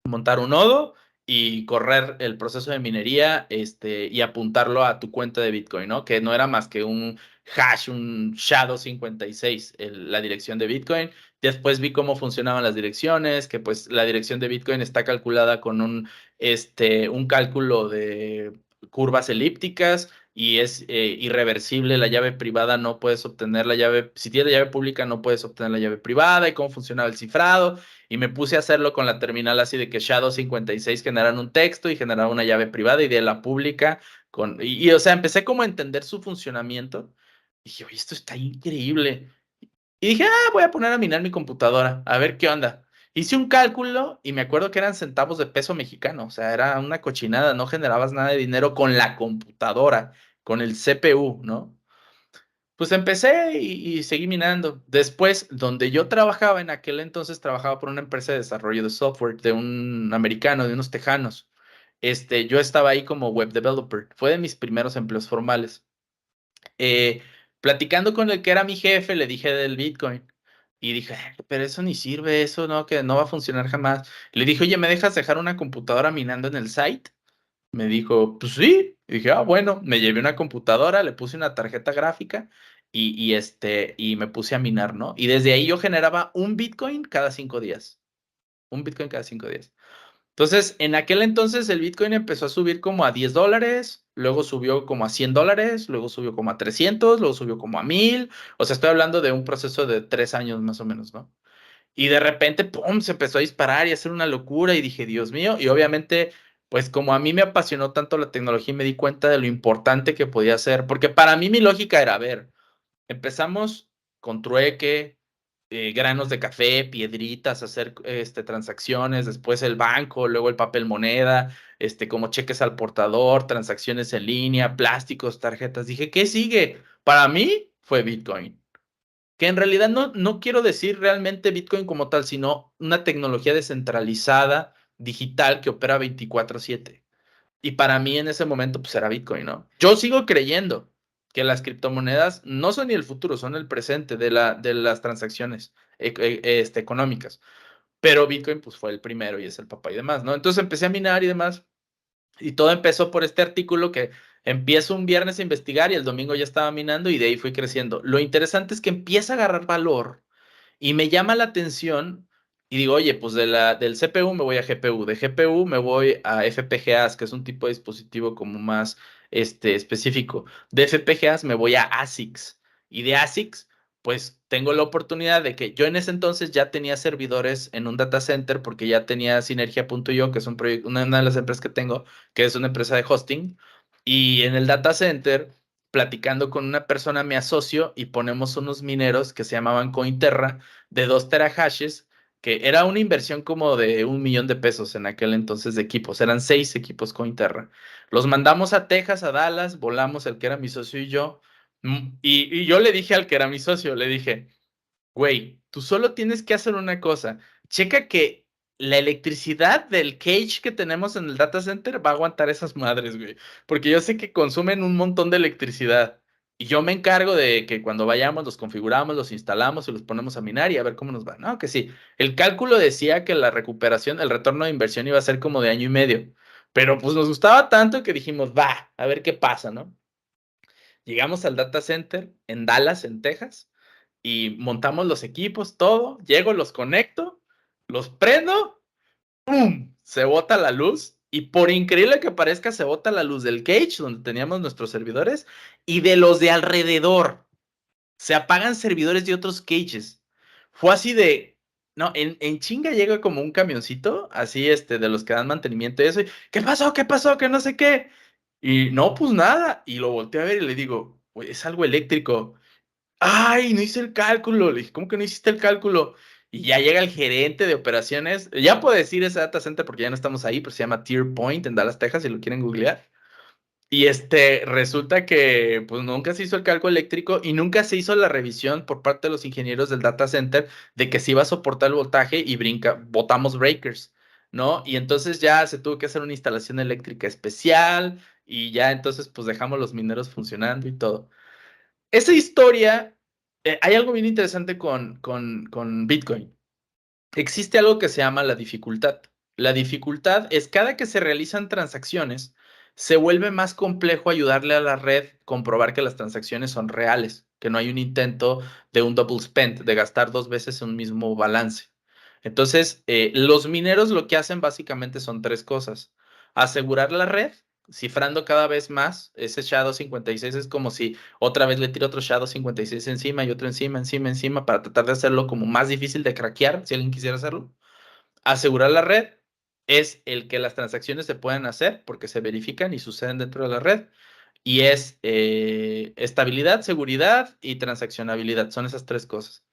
montar un nodo y correr el proceso de minería y apuntarlo a tu cuenta de Bitcoin, ¿no? Que no era más que un hash, un SHA-256, la dirección de Bitcoin. Después vi cómo funcionaban las direcciones, que pues la dirección de Bitcoin está calculada con un cálculo de curvas elípticas y es irreversible. La llave privada no puedes obtener la llave, si tienes la llave pública no puedes obtener la llave privada, y cómo funcionaba el cifrado. Y me puse a hacerlo con la terminal así de que SHA-256 generaran un texto y generaba una llave privada y de la pública. O sea, empecé como a entender su funcionamiento. Y dije, oye, esto está increíble. Y dije, voy a poner a minar mi computadora, a ver qué onda. Hice un cálculo y me acuerdo que eran centavos de peso mexicano. O sea, era una cochinada, no generabas nada de dinero con la computadora, con el CPU, ¿no? Pues empecé y seguí minando. Después, donde yo trabajaba en aquel entonces, trabajaba por una empresa de desarrollo de software de un americano, de unos tejanos. Yo estaba ahí como web developer. Fue de mis primeros empleos formales. Eh, Platicando con el que era mi jefe, le dije del Bitcoin. Y dije, pero eso ni sirve, eso no, que no va a funcionar jamás. Le dije, oye, ¿me dejas dejar una computadora minando en el site? Me dijo, pues sí. Y dije, bueno, me llevé una computadora, le puse una tarjeta gráfica y me puse a minar, ¿no? Y desde ahí yo generaba un Bitcoin cada 5 días. Un Bitcoin cada 5 días. Entonces, en aquel entonces el Bitcoin empezó a subir como a $10, luego subió como a $100, luego subió como a 300, luego subió como a 1000. O sea, estoy hablando de un proceso de 3 años más o menos, ¿no? Y de repente, ¡pum!, se empezó a disparar y a hacer una locura y dije, Dios mío, y obviamente, pues como a mí me apasionó tanto la tecnología y me di cuenta de lo importante que podía ser, porque para mí mi lógica era, a ver, empezamos con trueque, granos de café, piedritas, hacer transacciones, después el banco, luego el papel moneda, como cheques al portador, transacciones en línea, plásticos, tarjetas. Dije, ¿qué sigue? Para mí fue Bitcoin. Que en realidad no quiero decir realmente Bitcoin como tal, sino una tecnología descentralizada, digital, que opera 24/7. Y para mí en ese momento pues era Bitcoin, ¿no? Yo sigo creyendo que las criptomonedas no son ni el futuro, son el presente de las transacciones económicas. Pero Bitcoin pues fue el primero y es el papá y demás, ¿no? Entonces empecé a minar y demás. Y todo empezó por este artículo que empiezo un viernes a investigar y el domingo ya estaba minando y de ahí fui creciendo. Lo interesante es que empieza a agarrar valor y me llama la atención y digo, oye, pues del CPU me voy a GPU, de GPU me voy a FPGAs, que es un tipo de dispositivo como más específico. De FPGAs me voy a ASICs y de ASICs pues tengo la oportunidad de que yo en ese entonces ya tenía servidores en un data center porque ya tenía Sinergia.io, que es una de las empresas que tengo, que es una empresa de hosting, y en el data center platicando con una persona me asocio y ponemos unos mineros que se llamaban Cointerra de 2 terahashes, que era una inversión como de $1 millón en aquel entonces de equipos. Eran 6 equipos Cointerra. Los mandamos a Texas, a Dallas, volamos el que era mi socio y yo. Y yo le dije al que era mi socio, le dije, güey, tú solo tienes que hacer una cosa. Checa que la electricidad del cage que tenemos en el data center va a aguantar esas madres, güey. Porque yo sé que consumen un montón de electricidad. Y yo me encargo de que cuando vayamos los configuramos, los instalamos y los ponemos a minar y a ver cómo nos va. No, que sí. El cálculo decía que la recuperación, el retorno de inversión iba a ser como de año y medio. Pero pues nos gustaba tanto que dijimos, va, a ver qué pasa, ¿no? Llegamos al data center en Dallas, en Texas, y montamos los equipos, todo. Llego, los conecto, los prendo, ¡pum! Se bota la luz. Y por increíble que parezca, se bota la luz del cage, donde teníamos nuestros servidores, y de los de alrededor. Se apagan servidores de otros cages. Fue así de. No, en chinga llega como un camioncito, así de los que dan mantenimiento y eso. ¿Qué pasó? ¿Qué pasó? Que no sé qué. Y no, pues nada. Y lo volteé a ver y le digo, "Güey, es algo eléctrico". Ay, no hice el cálculo. Le dije, ¿cómo que no hiciste el cálculo? Y ya llega el gerente de operaciones. Ya puedo decir ese data center porque ya no estamos ahí, pero se llama Tier Point en Dallas, Texas, si lo quieren googlear. Y resulta que pues nunca se hizo el cálculo eléctrico y nunca se hizo la revisión por parte de los ingenieros del data center de que sí iba a soportar el voltaje y botamos breakers, ¿no? Y entonces ya se tuvo que hacer una instalación eléctrica especial y ya entonces pues dejamos los mineros funcionando y todo. Esa historia Hay algo bien interesante con Bitcoin. Existe algo que se llama la dificultad. La dificultad es cada que se realizan transacciones, se vuelve más complejo ayudarle a la red comprobar que las transacciones son reales, que no hay un intento de un double spend, de gastar dos veces un mismo balance. Entonces, los mineros lo que hacen básicamente son tres cosas. Asegurar la red, cifrando cada vez más. Ese SHA-256 es como si otra vez le tiro otro SHA-256 encima y otro encima, encima, encima, para tratar de hacerlo como más difícil de craquear, si alguien quisiera hacerlo. Asegurar la red es el que las transacciones se puedan hacer porque se verifican y suceden dentro de la red. Y es estabilidad, seguridad y transaccionabilidad. Son esas tres cosas.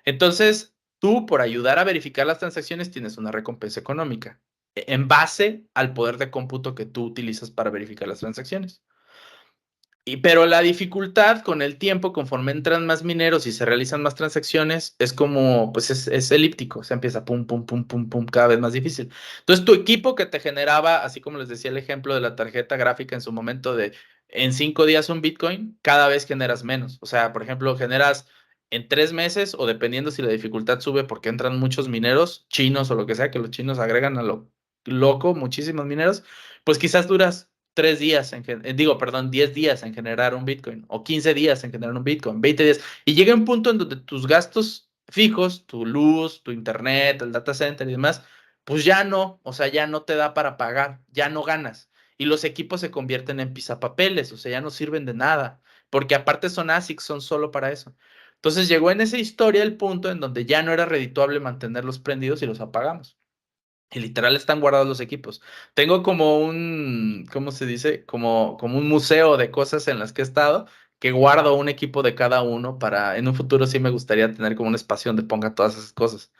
Entonces, tú por ayudar a verificar las transacciones tienes una recompensa económica en base al poder de cómputo que tú utilizas para verificar las transacciones. Pero la dificultad con el tiempo, conforme entran más mineros y se realizan más transacciones, es como, pues es elíptico, se empieza pum, pum, pum, pum, pum, cada vez más difícil. Entonces, tu equipo que te generaba, así como les decía el ejemplo de la tarjeta gráfica en su momento de en 5 días un Bitcoin, cada vez generas menos. O sea, por ejemplo, generas en 3 meses o dependiendo si la dificultad sube porque entran muchos mineros, chinos o lo que sea, que los chinos agregan a lo loco muchísimos mineros, pues quizás duras 3 días, digo, perdón, 10 días en generar un Bitcoin, o 15 días en generar un Bitcoin, 20 días, y llega un punto en donde tus gastos fijos, tu luz, tu internet, el data center y demás, pues ya no, o sea, ya no te da para pagar, ya no ganas. Y los equipos se convierten en pisapapeles, o sea, ya no sirven de nada, porque aparte son ASICs, son solo para eso. Entonces llegó en esa historia el punto en donde ya no era redituable mantenerlos prendidos y los apagamos. Y literal están guardados los equipos. Tengo como un, ¿cómo se dice? Como un museo de cosas en las que he estado, que guardo un equipo de cada uno para, en un futuro sí me gustaría tener como un espacio donde ponga todas esas cosas.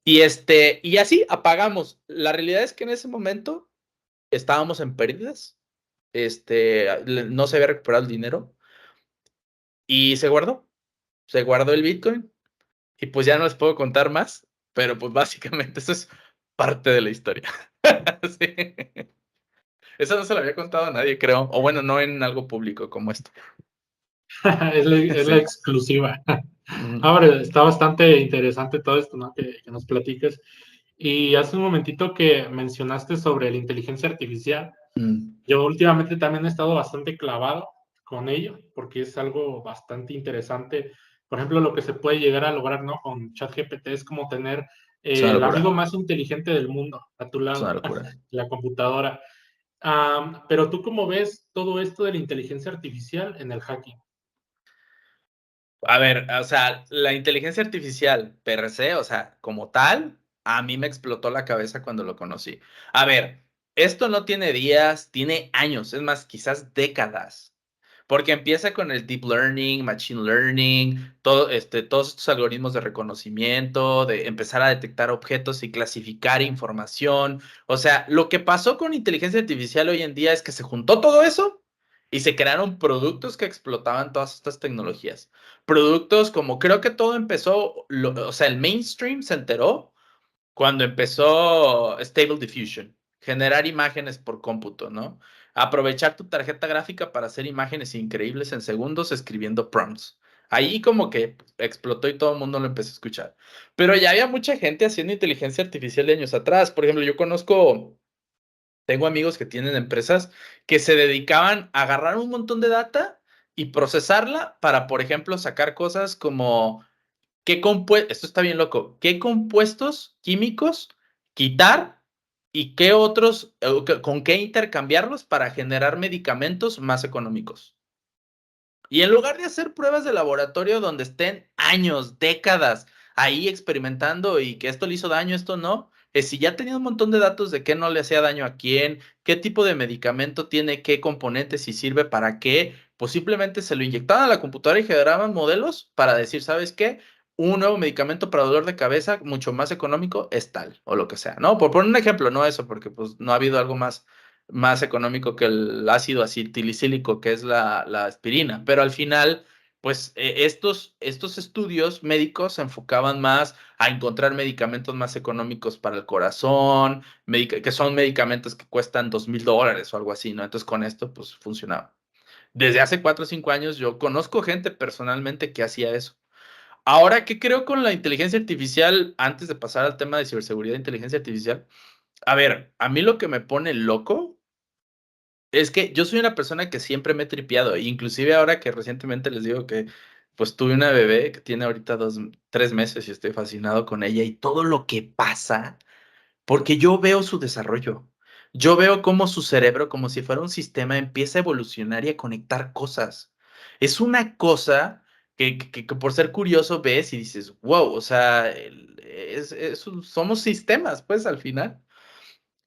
Y así apagamos. La realidad es que en ese momento estábamos en pérdidas. No se había recuperado el dinero y se guardó el Bitcoin y pues ya no les puedo contar más, pero pues básicamente eso es parte de la historia. Sí. Esa no se la había contado a nadie, creo. O bueno, no en algo público como esto. Es la Sí. exclusiva. Mm, Ahora, está bastante interesante todo esto, ¿no? Que nos platiques. Y hace un momentito que mencionaste sobre la inteligencia artificial. mm, Yo últimamente también he estado bastante clavado con ello, porque es algo bastante interesante. Por ejemplo, lo que se puede llegar a lograr, ¿no? Con ChatGPT es como tener es una el amigo locura. más inteligente del mundo a tu Es una lado, locura. la computadora. Pero tú, ¿cómo ves todo esto de la inteligencia artificial en el hacking? A ver, o sea, la inteligencia artificial per se, o sea, como tal, a mí me explotó la cabeza cuando lo conocí. A ver, esto no tiene días, tiene años, es más, quizás décadas. Porque empieza con el deep learning, machine learning, todos estos algoritmos de reconocimiento, de empezar a detectar objetos y clasificar información. O sea, lo que pasó con inteligencia artificial hoy en día es que se juntó todo eso y se crearon productos que explotaban todas estas tecnologías. Productos como creo que todo empezó, o sea, el mainstream se enteró cuando empezó Stable Diffusion, generar imágenes por cómputo, ¿no? Aprovechar tu tarjeta gráfica para hacer imágenes increíbles en segundos escribiendo prompts. Ahí como que explotó y todo el mundo lo empezó a escuchar. Pero ya había mucha gente haciendo inteligencia artificial de años atrás. Por ejemplo, tengo amigos que tienen empresas que se dedicaban a agarrar un montón de data y procesarla para, por ejemplo, sacar cosas como esto está bien loco, qué compuestos químicos quitar y qué otros, con qué intercambiarlos para generar medicamentos más económicos. Y en lugar de hacer pruebas de laboratorio donde estén años, décadas ahí experimentando y que esto le hizo daño, esto no, es si ya tenía un montón de datos de qué no le hacía daño a quién, qué tipo de medicamento tiene qué componentes y sirve para qué, pues simplemente se lo inyectaban a la computadora y generaban modelos para decir, ¿sabes qué? Un nuevo medicamento para dolor de cabeza mucho más económico es tal, o lo que sea, ¿no? Por poner un ejemplo, no eso, porque pues no ha habido algo más económico que el ácido acetilicílico, que es la aspirina. Pero al final, pues estos estudios médicos se enfocaban más a encontrar medicamentos más económicos para el corazón, que son medicamentos que cuestan $2,000 o algo así, ¿no? Entonces con esto, pues funcionaba. Desde hace 4 o 5 años yo conozco gente personalmente que hacía eso. Ahora, ¿qué creo con la inteligencia artificial? Antes de pasar al tema de ciberseguridad e inteligencia artificial, a ver, a mí lo que me pone loco es que yo soy una persona que siempre me he tripeado, inclusive ahora que recientemente les digo que pues tuve una bebé que tiene ahorita 3 meses y estoy fascinado con ella y todo lo que pasa, porque yo veo su desarrollo, yo veo cómo su cerebro, como si fuera un sistema, empieza a evolucionar y a conectar cosas. Es una cosa que por ser curioso ves y dices, wow, o sea, somos sistemas, pues al final.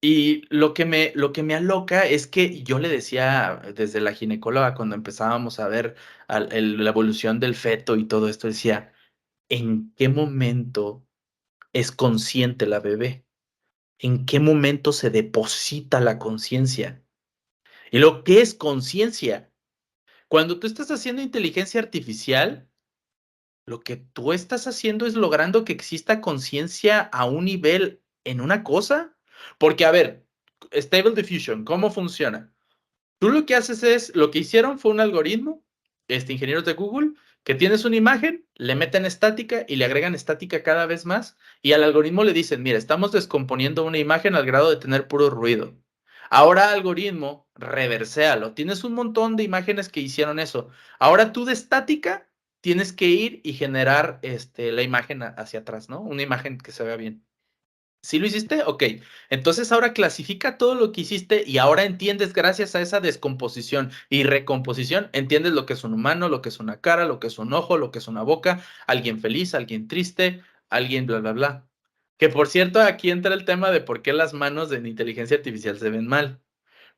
Y lo que me aloca es que yo le decía desde la ginecóloga cuando empezábamos a ver la evolución del feto y todo esto, decía, ¿en qué momento es consciente la bebé? ¿En qué momento se deposita la conciencia? ¿Y lo que es conciencia? Cuando tú estás haciendo inteligencia artificial, lo que tú estás haciendo es logrando que exista conciencia a un nivel en una cosa. Porque, a ver, Stable Diffusion, ¿cómo funciona? Tú lo que haces es, lo que hicieron fue un algoritmo, ingenieros de Google, que tienes una imagen, le meten estática y le agregan estática cada vez más, y al algoritmo le dicen, mira, estamos descomponiendo una imagen al grado de tener puro ruido. Ahora algoritmo, reverséalo. Tienes un montón de imágenes que hicieron eso. Ahora tú de estática tienes que ir y generar la imagen hacia atrás, ¿no? Una imagen que se vea bien. ¿Sí lo hiciste? Ok. Entonces ahora clasifica todo lo que hiciste y ahora entiendes gracias a esa descomposición y recomposición, entiendes lo que es un humano, lo que es una cara, lo que es un ojo, lo que es una boca, alguien feliz, alguien triste, alguien bla, bla, bla. Que por cierto, aquí entra el tema de por qué las manos en inteligencia artificial se ven mal.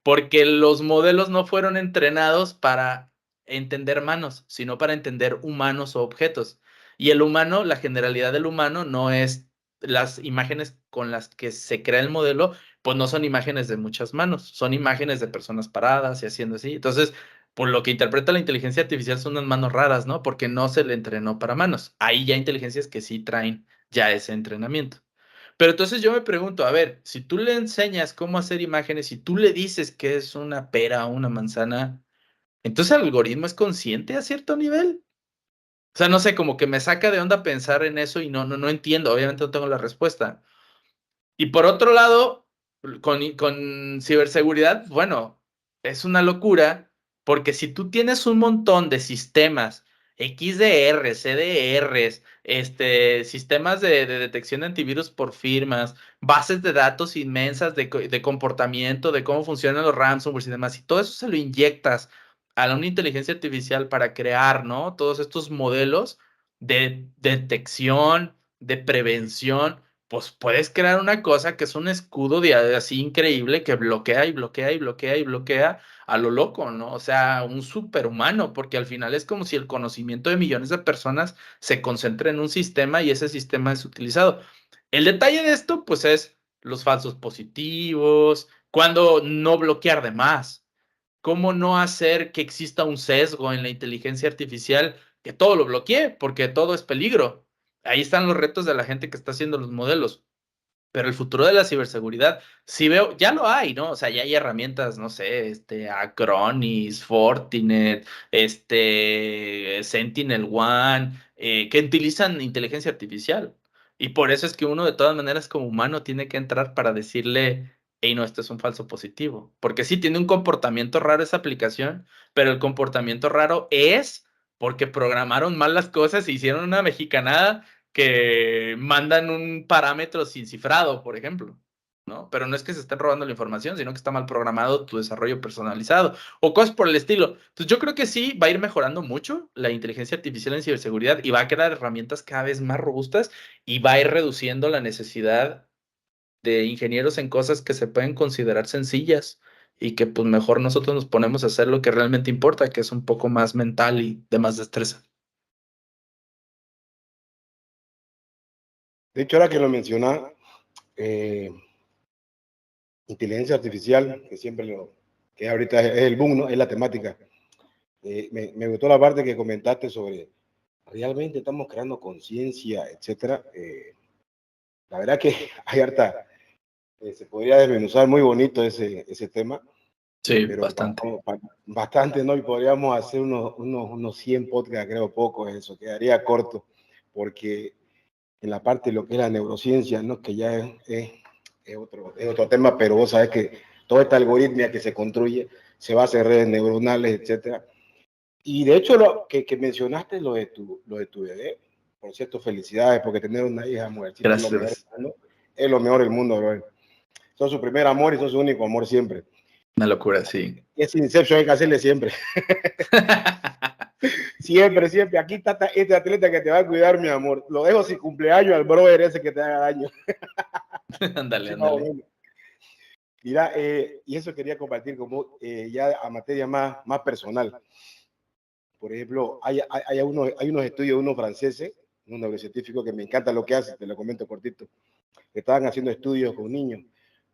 Porque los modelos no fueron entrenados para entender manos, sino para entender humanos o objetos. Y el humano, la generalidad del humano no es las imágenes con las que se crea el modelo, pues no son imágenes de muchas manos, son imágenes de personas paradas y haciendo así. Entonces, por lo que interpreta la inteligencia artificial son unas manos raras, ¿no? Porque no se le entrenó para manos. Hay ya inteligencias que sí traen ya ese entrenamiento. Pero entonces yo me pregunto, a ver, si tú le enseñas cómo hacer imágenes, si tú le dices que es una pera o una manzana, entonces el algoritmo es consciente a cierto nivel. O sea, no sé, como que me saca de onda pensar en eso y no entiendo, obviamente no tengo la respuesta. Y por otro lado, con ciberseguridad, bueno, es una locura, porque si tú tienes un montón de sistemas, XDR, CDRs, sistemas de detección de antivirus por firmas, bases de datos inmensas de comportamiento, de cómo funcionan los ransomware y demás, y todo eso se lo inyectas a una inteligencia artificial para crear, ¿no? Todos estos modelos de detección, de prevención, pues puedes crear una cosa que es un escudo así increíble que bloquea y bloquea y bloquea y bloquea a lo loco, ¿no? O sea, un superhumano, porque al final es como si el conocimiento de millones de personas se concentre en un sistema y ese sistema es utilizado. El detalle de esto, pues, es los falsos positivos, cuando no bloquear de más, cómo no hacer que exista un sesgo en la inteligencia artificial, que todo lo bloquee, porque todo es peligro. Ahí están los retos de la gente que está haciendo los modelos. Pero el futuro de la ciberseguridad, sí veo, ya lo hay, ¿no? O sea, ya hay herramientas, no sé, Acronis, Fortinet, Sentinel-One, que utilizan inteligencia artificial. Y por eso es que uno de todas maneras como humano tiene que entrar para decirle, hey, no, esto es un falso positivo. Porque sí tiene un comportamiento raro esa aplicación, pero el comportamiento raro es porque programaron mal las cosas e hicieron una mexicanada que mandan un parámetro sin cifrado, por ejemplo, ¿no? Pero no es que se estén robando la información, sino que está mal programado tu desarrollo personalizado o cosas por el estilo. Entonces yo creo que sí va a ir mejorando mucho la inteligencia artificial en ciberseguridad y va a crear herramientas cada vez más robustas y va a ir reduciendo la necesidad de ingenieros en cosas que se pueden considerar sencillas y que pues mejor nosotros nos ponemos a hacer lo que realmente importa, que es un poco más mental y de más destreza. De hecho, ahora que lo menciona, inteligencia artificial, que siempre que ahorita es el boom, ¿no? Es la temática. Me gustó la parte que comentaste sobre realmente estamos creando conciencia, etcétera. La verdad que hay harta, se podría desmenuzar muy bonito ese tema, Sí, pero bastante. bastante, ¿no? Y podríamos hacer unos 100 podcasts, creo, pocos, eso, quedaría corto. porque en la parte de lo que es la neurociencia, ¿no? Que ya es otro tema, pero vos sabés que toda esta algoritmia que se construye se basa en redes neuronales, etcétera. Y de hecho, lo que mencionaste, lo de tu bebé, por cierto, felicidades, porque tener una hija mujercita es lo mejor, ¿no? Es lo mejor del mundo, bro. Son su primer amor y son su único amor siempre. Una locura, sí. Y ese Inception hay que hacerle siempre. Siempre, siempre. Aquí está este atleta que te va a cuidar, mi amor. Lo dejo sin cumpleaños al brother ese que te haga daño. Ándale, Sí, ándale. Mira, y eso quería compartir como ya a materia más personal. Por ejemplo, hay unos estudios de unos franceses, unos neurocientíficos que me encanta lo que hacen, te lo comento cortito, que estaban haciendo estudios con niños,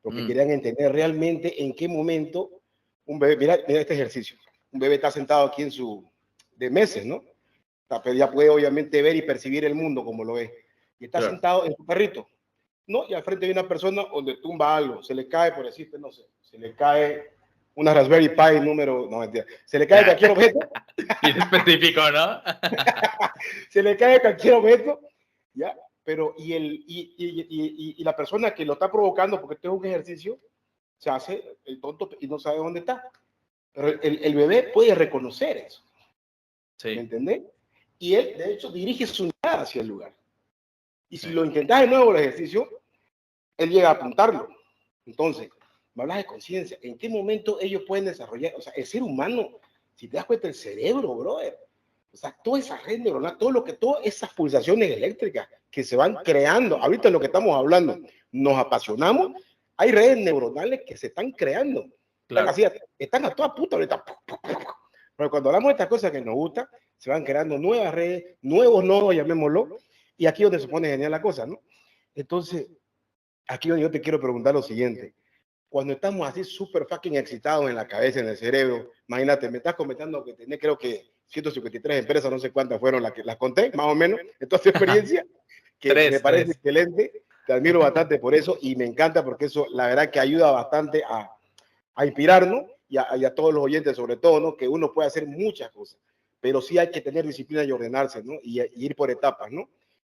porque querían entender realmente en qué momento un bebé, mira este ejercicio, un bebé está sentado aquí de meses, ¿no? Ya puede obviamente ver y percibir el mundo como lo ve, y está sentado en su carrito, ¿no? Y al frente hay una persona donde tumba algo, se le cae, por decirte, no sé, se le cae una Raspberry Pi no, mentira, se le cae cualquier objeto. Bien específico, ¿no? Se le cae cualquier objeto, ¿ya? Pero y la persona que lo está provocando, porque esto es un ejercicio, se hace el tonto y no sabe dónde está. Pero el bebé puede reconocer eso. Sí. ¿Me entendés? Y él, de hecho, dirige su mirada hacia el lugar. Y si lo intentas de nuevo el ejercicio, él llega a apuntarlo. Entonces, me hablas de conciencia. ¿En qué momento ellos pueden desarrollar? O sea, el ser humano, si te das cuenta, el cerebro, brother. O sea, toda esa red neuronal, todas esas pulsaciones eléctricas que se van creando, ahorita en lo que estamos hablando, nos apasionamos, hay redes neuronales que se están creando. Claro. Están a toda puta ahorita. Pero cuando hablamos de estas cosas que nos gustan, se van creando nuevas redes, nuevos nodos, llamémoslo, y aquí es donde se pone genial la cosa, ¿no? Entonces, aquí donde yo te quiero preguntar lo siguiente. Cuando estamos así súper fucking excitados en la cabeza, en el cerebro, imagínate, me estás comentando que tenés, creo que 153 empresas, no sé cuántas fueron las que las conté, más o menos, en toda tu experiencia, que me parece excelente, te admiro bastante por eso y me encanta porque eso, la verdad que ayuda bastante a inspirarnos y a todos los oyentes, sobre todo, ¿no? Que uno puede hacer muchas cosas, pero sí hay que tener disciplina y ordenarse, ¿no? Y ir por etapas, ¿no?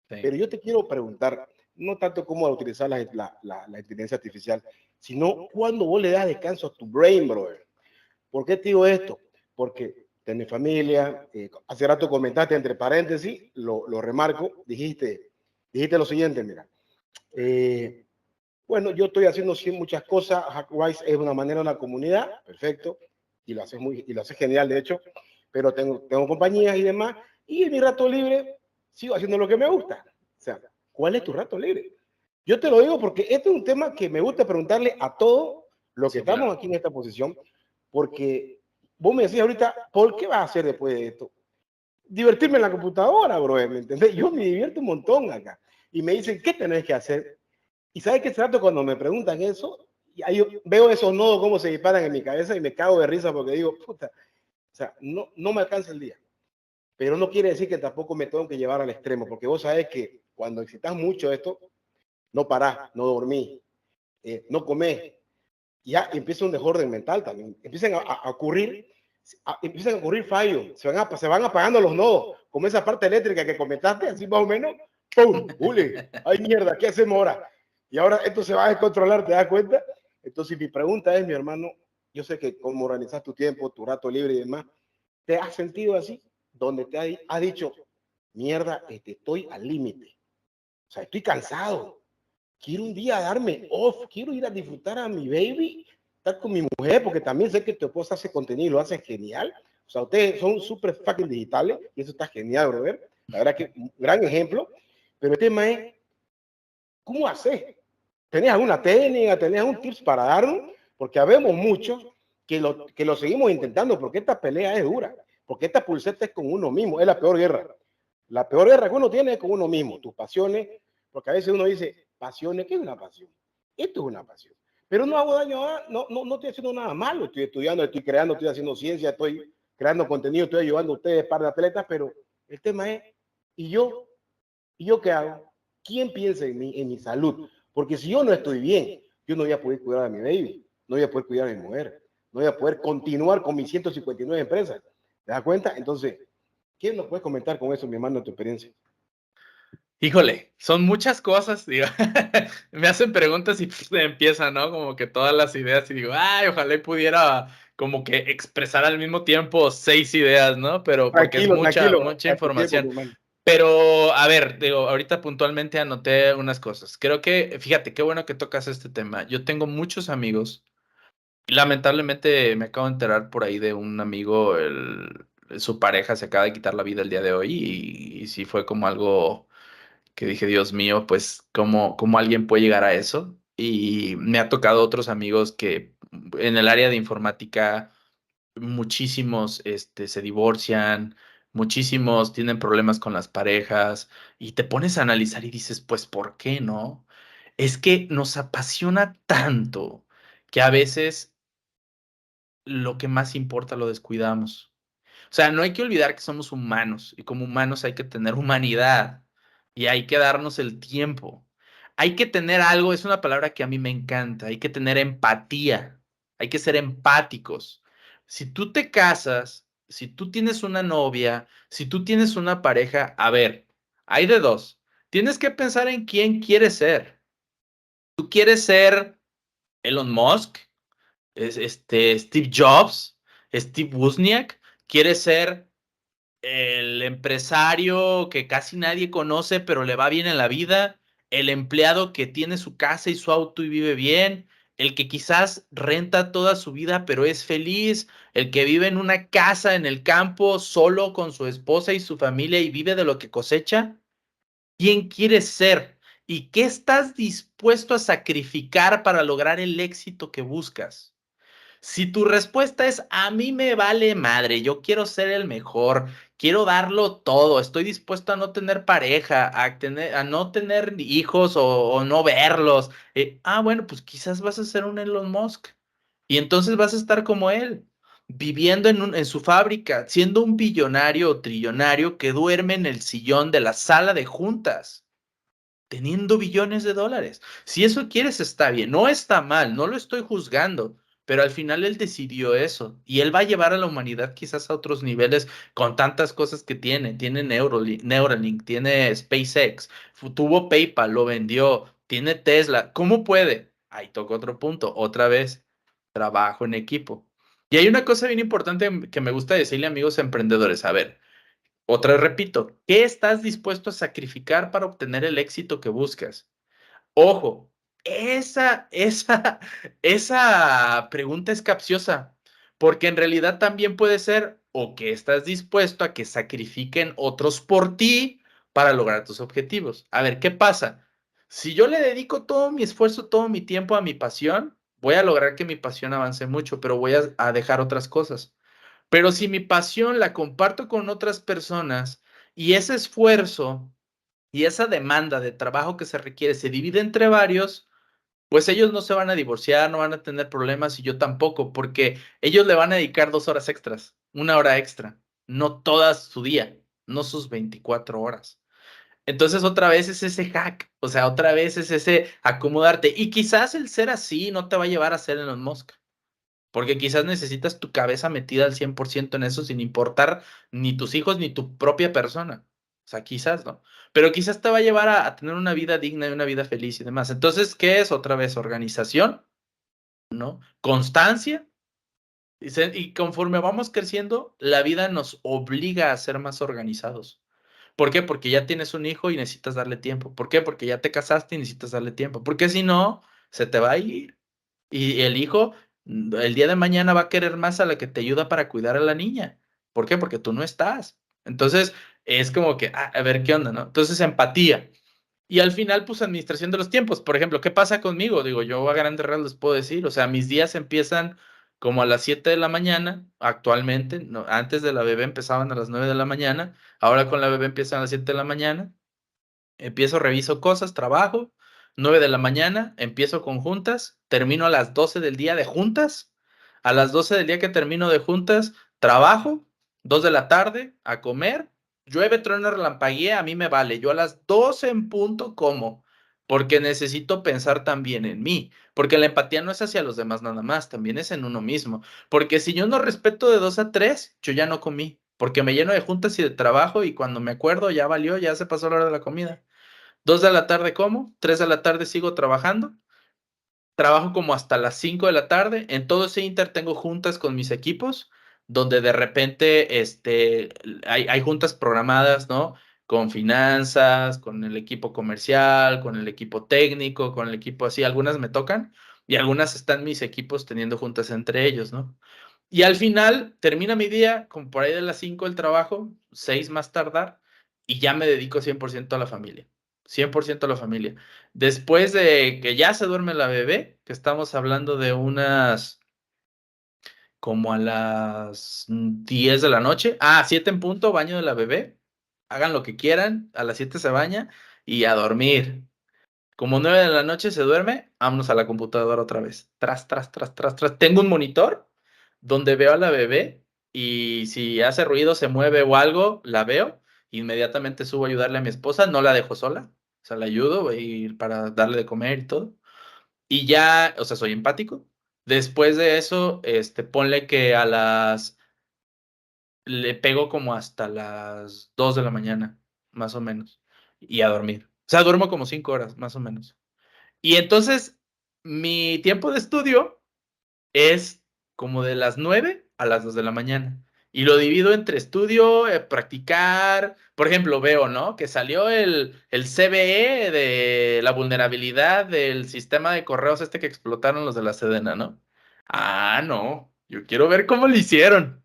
Sí. Pero yo te quiero preguntar, no tanto cómo utilizar la inteligencia artificial, sino cuándo vos le das descanso a tu brain, brother. ¿Por qué te digo esto? Porque tenés familia, hace rato comentaste entre paréntesis, lo remarco, dijiste lo siguiente, mira, bueno, yo estoy haciendo muchas cosas, Hackwise es una manera, una comunidad, perfecto, y lo haces genial, de hecho, pero tengo compañías y demás, y en mi rato libre sigo haciendo lo que me gusta. O sea, ¿cuál es tu rato libre? Yo te lo digo porque este es un tema que me gusta preguntarle a todos los que estamos aquí en esta posición, porque vos me decís ahorita, ¿por qué vas a hacer después de esto? Divertirme en la computadora, bro, ¿me entendés? Yo me divierto un montón acá. Y me dicen, ¿qué tenés que hacer? Y ¿sabes qué trato cuando me preguntan eso? Y ahí yo veo esos nodos cómo se disparan en mi cabeza y me cago de risa porque digo, puta, o sea, no me alcanza el día. Pero no quiere decir que tampoco me tengo que llevar al extremo, porque vos sabés que cuando excitas mucho esto, no parás, no dormís, no comés, ya empieza un desorden mental también. Empiezan a ocurrir fallos, se van apagando los nodos, como esa parte eléctrica que comentaste, así más o menos, ¡pum! ¡Ule! ¡Ay, mierda! ¿Qué hacemos ahora? Y ahora esto se va a descontrolar, ¿te das cuenta? Entonces mi pregunta es, mi hermano, yo sé que cómo organizas tu tiempo, tu rato libre y demás, ¿te has sentido así? Donde te has dicho, mierda, estoy al límite. O sea, estoy cansado. Quiero un día darme off, quiero ir a disfrutar a mi baby, estar con mi mujer, porque también sé que tu esposa hace contenido y lo hace genial. O sea, ustedes son súper fucking digitales y eso está genial, brother. La verdad que un gran ejemplo. Pero el tema es, ¿cómo haces? ¿Tenés alguna técnica, tenés algún tips para darnos? Porque habemos muchos que lo seguimos intentando, porque esta pelea es dura, porque esta pulseta es con uno mismo, es la peor guerra. La peor guerra que uno tiene es con uno mismo, tus pasiones, porque a veces uno dice, pasiones, ¿qué es una pasión? Esto es una pasión. Pero no hago daño, no estoy haciendo nada malo, estoy estudiando, estoy creando, estoy haciendo ciencia, estoy creando contenido, estoy ayudando a ustedes, par de atletas, pero el tema es, ¿y yo qué hago? ¿Quién piensa en mí, en mi salud? Porque si yo no estoy bien, yo no voy a poder cuidar a mi baby, no voy a poder cuidar a mi mujer, no voy a poder continuar con mis 159 empresas. ¿Te das cuenta? Entonces, ¿quién nos puede comentar con eso, mi hermano, tu experiencia? Híjole, son muchas cosas, digo, me hacen preguntas y empiezan, ¿no? Como que todas las ideas y digo, ay, ojalá y pudiera como que expresar al mismo tiempo 6 ideas, ¿no? Pero porque es Tranquilo, mucha, tranquilo, mucha a tu tiempo, información. mi hermano. Pero, a ver, digo, ahorita puntualmente anoté unas cosas. Creo que, fíjate, qué bueno que tocas este tema. Yo tengo muchos amigos. Lamentablemente me acabo de enterar por ahí de un amigo, su pareja se acaba de quitar la vida el día de hoy y sí fue como algo que dije, Dios mío, pues cómo alguien puede llegar a eso. Y me ha tocado otros amigos que en el área de informática, muchísimos se divorcian, muchísimos tienen problemas con las parejas y te pones a analizar y dices, pues, ¿por qué no? Es que nos apasiona tanto que a veces lo que más importa lo descuidamos. O sea, no hay que olvidar que somos humanos y como humanos hay que tener humanidad y hay que darnos el tiempo. Hay que tener algo, es una palabra que a mí me encanta, hay que tener empatía, hay que ser empáticos. Si tú te casas, si tú tienes una novia, si tú tienes una pareja, a ver, hay de dos. Tienes que pensar en quién quieres ser. ¿Tú quieres ser Elon Musk? Steve Jobs, Steve Wozniak, quiere ser el empresario que casi nadie conoce, pero le va bien en la vida, el empleado que tiene su casa y su auto y vive bien, el que quizás renta toda su vida, pero es feliz, el que vive en una casa en el campo solo con su esposa y su familia y vive de lo que cosecha. ¿Quién quieres ser? ¿Y qué estás dispuesto a sacrificar para lograr el éxito que buscas? Si tu respuesta es a mí me vale madre, yo quiero ser el mejor, quiero darlo todo, estoy dispuesto a no tener pareja, a no tener hijos o no verlos. Bueno, pues quizás vas a ser un Elon Musk y entonces vas a estar como él, viviendo en su fábrica, siendo un billonario o trillonario que duerme en el sillón de la sala de juntas teniendo billones de dólares. Si eso quieres, está bien, no está mal, no lo estoy juzgando, pero al final él decidió eso y él va a llevar a la humanidad quizás a otros niveles con tantas cosas que tiene. Tiene Neuralink, tiene SpaceX, tuvo PayPal, lo vendió, tiene Tesla. ¿Cómo puede? Ahí toca otro punto, otra vez, trabajo en equipo. Y hay una cosa bien importante que me gusta decirle a amigos emprendedores, a ver. Otra vez repito, ¿qué estás dispuesto a sacrificar para obtener el éxito que buscas? Ojo, esa pregunta es capciosa, porque en realidad también puede ser o que estás dispuesto a que sacrifiquen otros por ti para lograr tus objetivos. A ver, ¿qué pasa? Si yo le dedico todo mi esfuerzo, todo mi tiempo a mi pasión, voy a lograr que mi pasión avance mucho, pero voy a dejar otras cosas. Pero si mi pasión la comparto con otras personas y ese esfuerzo y esa demanda de trabajo que se requiere se divide entre varios, pues ellos no se van a divorciar, no van a tener problemas y yo tampoco, porque ellos le van a dedicar 2 horas extras, 1 hora extra, no toda su día, no sus 24 horas. Entonces otra vez es ese hack, o sea, otra vez es ese acomodarte. Y quizás el ser así no te va a llevar a ser Elon Musk. Porque quizás necesitas tu cabeza metida al 100% en eso sin importar ni tus hijos ni tu propia persona. O sea, quizás, ¿no? Pero quizás te va a llevar a tener una vida digna y una vida feliz y demás. Entonces, ¿qué es otra vez? Organización, ¿no? Constancia. Y conforme vamos creciendo, la vida nos obliga a ser más organizados. ¿Por qué? Porque ya tienes un hijo y necesitas darle tiempo. ¿Por qué? Porque ya te casaste y necesitas darle tiempo. Porque si no, se te va a ir. Y el hijo, el día de mañana va a querer más a la que te ayuda para cuidar a la niña. ¿Por qué? Porque tú no estás. Entonces, es como que, a ver qué onda, ¿no? Entonces, empatía. Y al final, pues, administración de los tiempos. Por ejemplo, ¿qué pasa conmigo? Digo, yo a grandes rasgos les puedo decir, o sea, mis días empiezan como a las 7 de la mañana, actualmente, no, antes de la bebé empezaban a las 9 de la mañana, ahora con la bebé empiezan a las 7 de la mañana. Empiezo, reviso cosas, trabajo, 9 de la mañana, empiezo con juntas, termino a las 12 del día de juntas, a las 12 del día que termino de juntas, trabajo, 2 de la tarde, a comer, llueve, truena, relampaguea, a mí me vale, yo a las 12 en punto como, porque necesito pensar también en mí, porque la empatía no es hacia los demás nada más, también es en uno mismo, porque si yo no respeto de 2 a 3, yo ya no comí, porque me lleno de juntas y de trabajo y cuando me acuerdo ya valió, ya se pasó la hora de la comida. 2 de la tarde como, 3 de la tarde sigo trabajando, trabajo como hasta las 5 de la tarde, en todo ese inter tengo juntas con mis equipos, donde de repente hay juntas programadas, ¿no? Con finanzas, con el equipo comercial, con el equipo técnico, con el equipo así, algunas me tocan y algunas están mis equipos teniendo juntas entre ellos, ¿no? Y al final termina mi día, como por ahí de las 5 del trabajo, 6 más tardar, y ya me dedico 100% a la familia. 100% a la familia. Después de que ya se duerme la bebé, que estamos hablando de unas como a las 10 de la noche. 7 en punto, baño de la bebé. Hagan lo que quieran, a las 7 se baña y a dormir. Como 9 de la noche se duerme, vámonos a la computadora otra vez. Tras, tras, tras, tras, tras. Tengo un monitor donde veo a la bebé y si hace ruido, se mueve o algo, la veo. Inmediatamente subo a ayudarle a mi esposa, no la dejo sola. O sea, la ayudo, voy a ir para darle de comer y todo. Y ya, o sea, soy empático. Después de eso, ponle que le pego como hasta las 2 de la mañana, más o menos, y a dormir. O sea, duermo como 5 horas, más o menos. Y entonces, mi tiempo de estudio es como de las 9 a las 2 de la mañana. Y lo divido entre estudio, practicar. Por ejemplo, veo, ¿no? Que salió el CVE de la vulnerabilidad del sistema de correos que explotaron los de la Sedena, ¿no? No. Yo quiero ver cómo lo hicieron.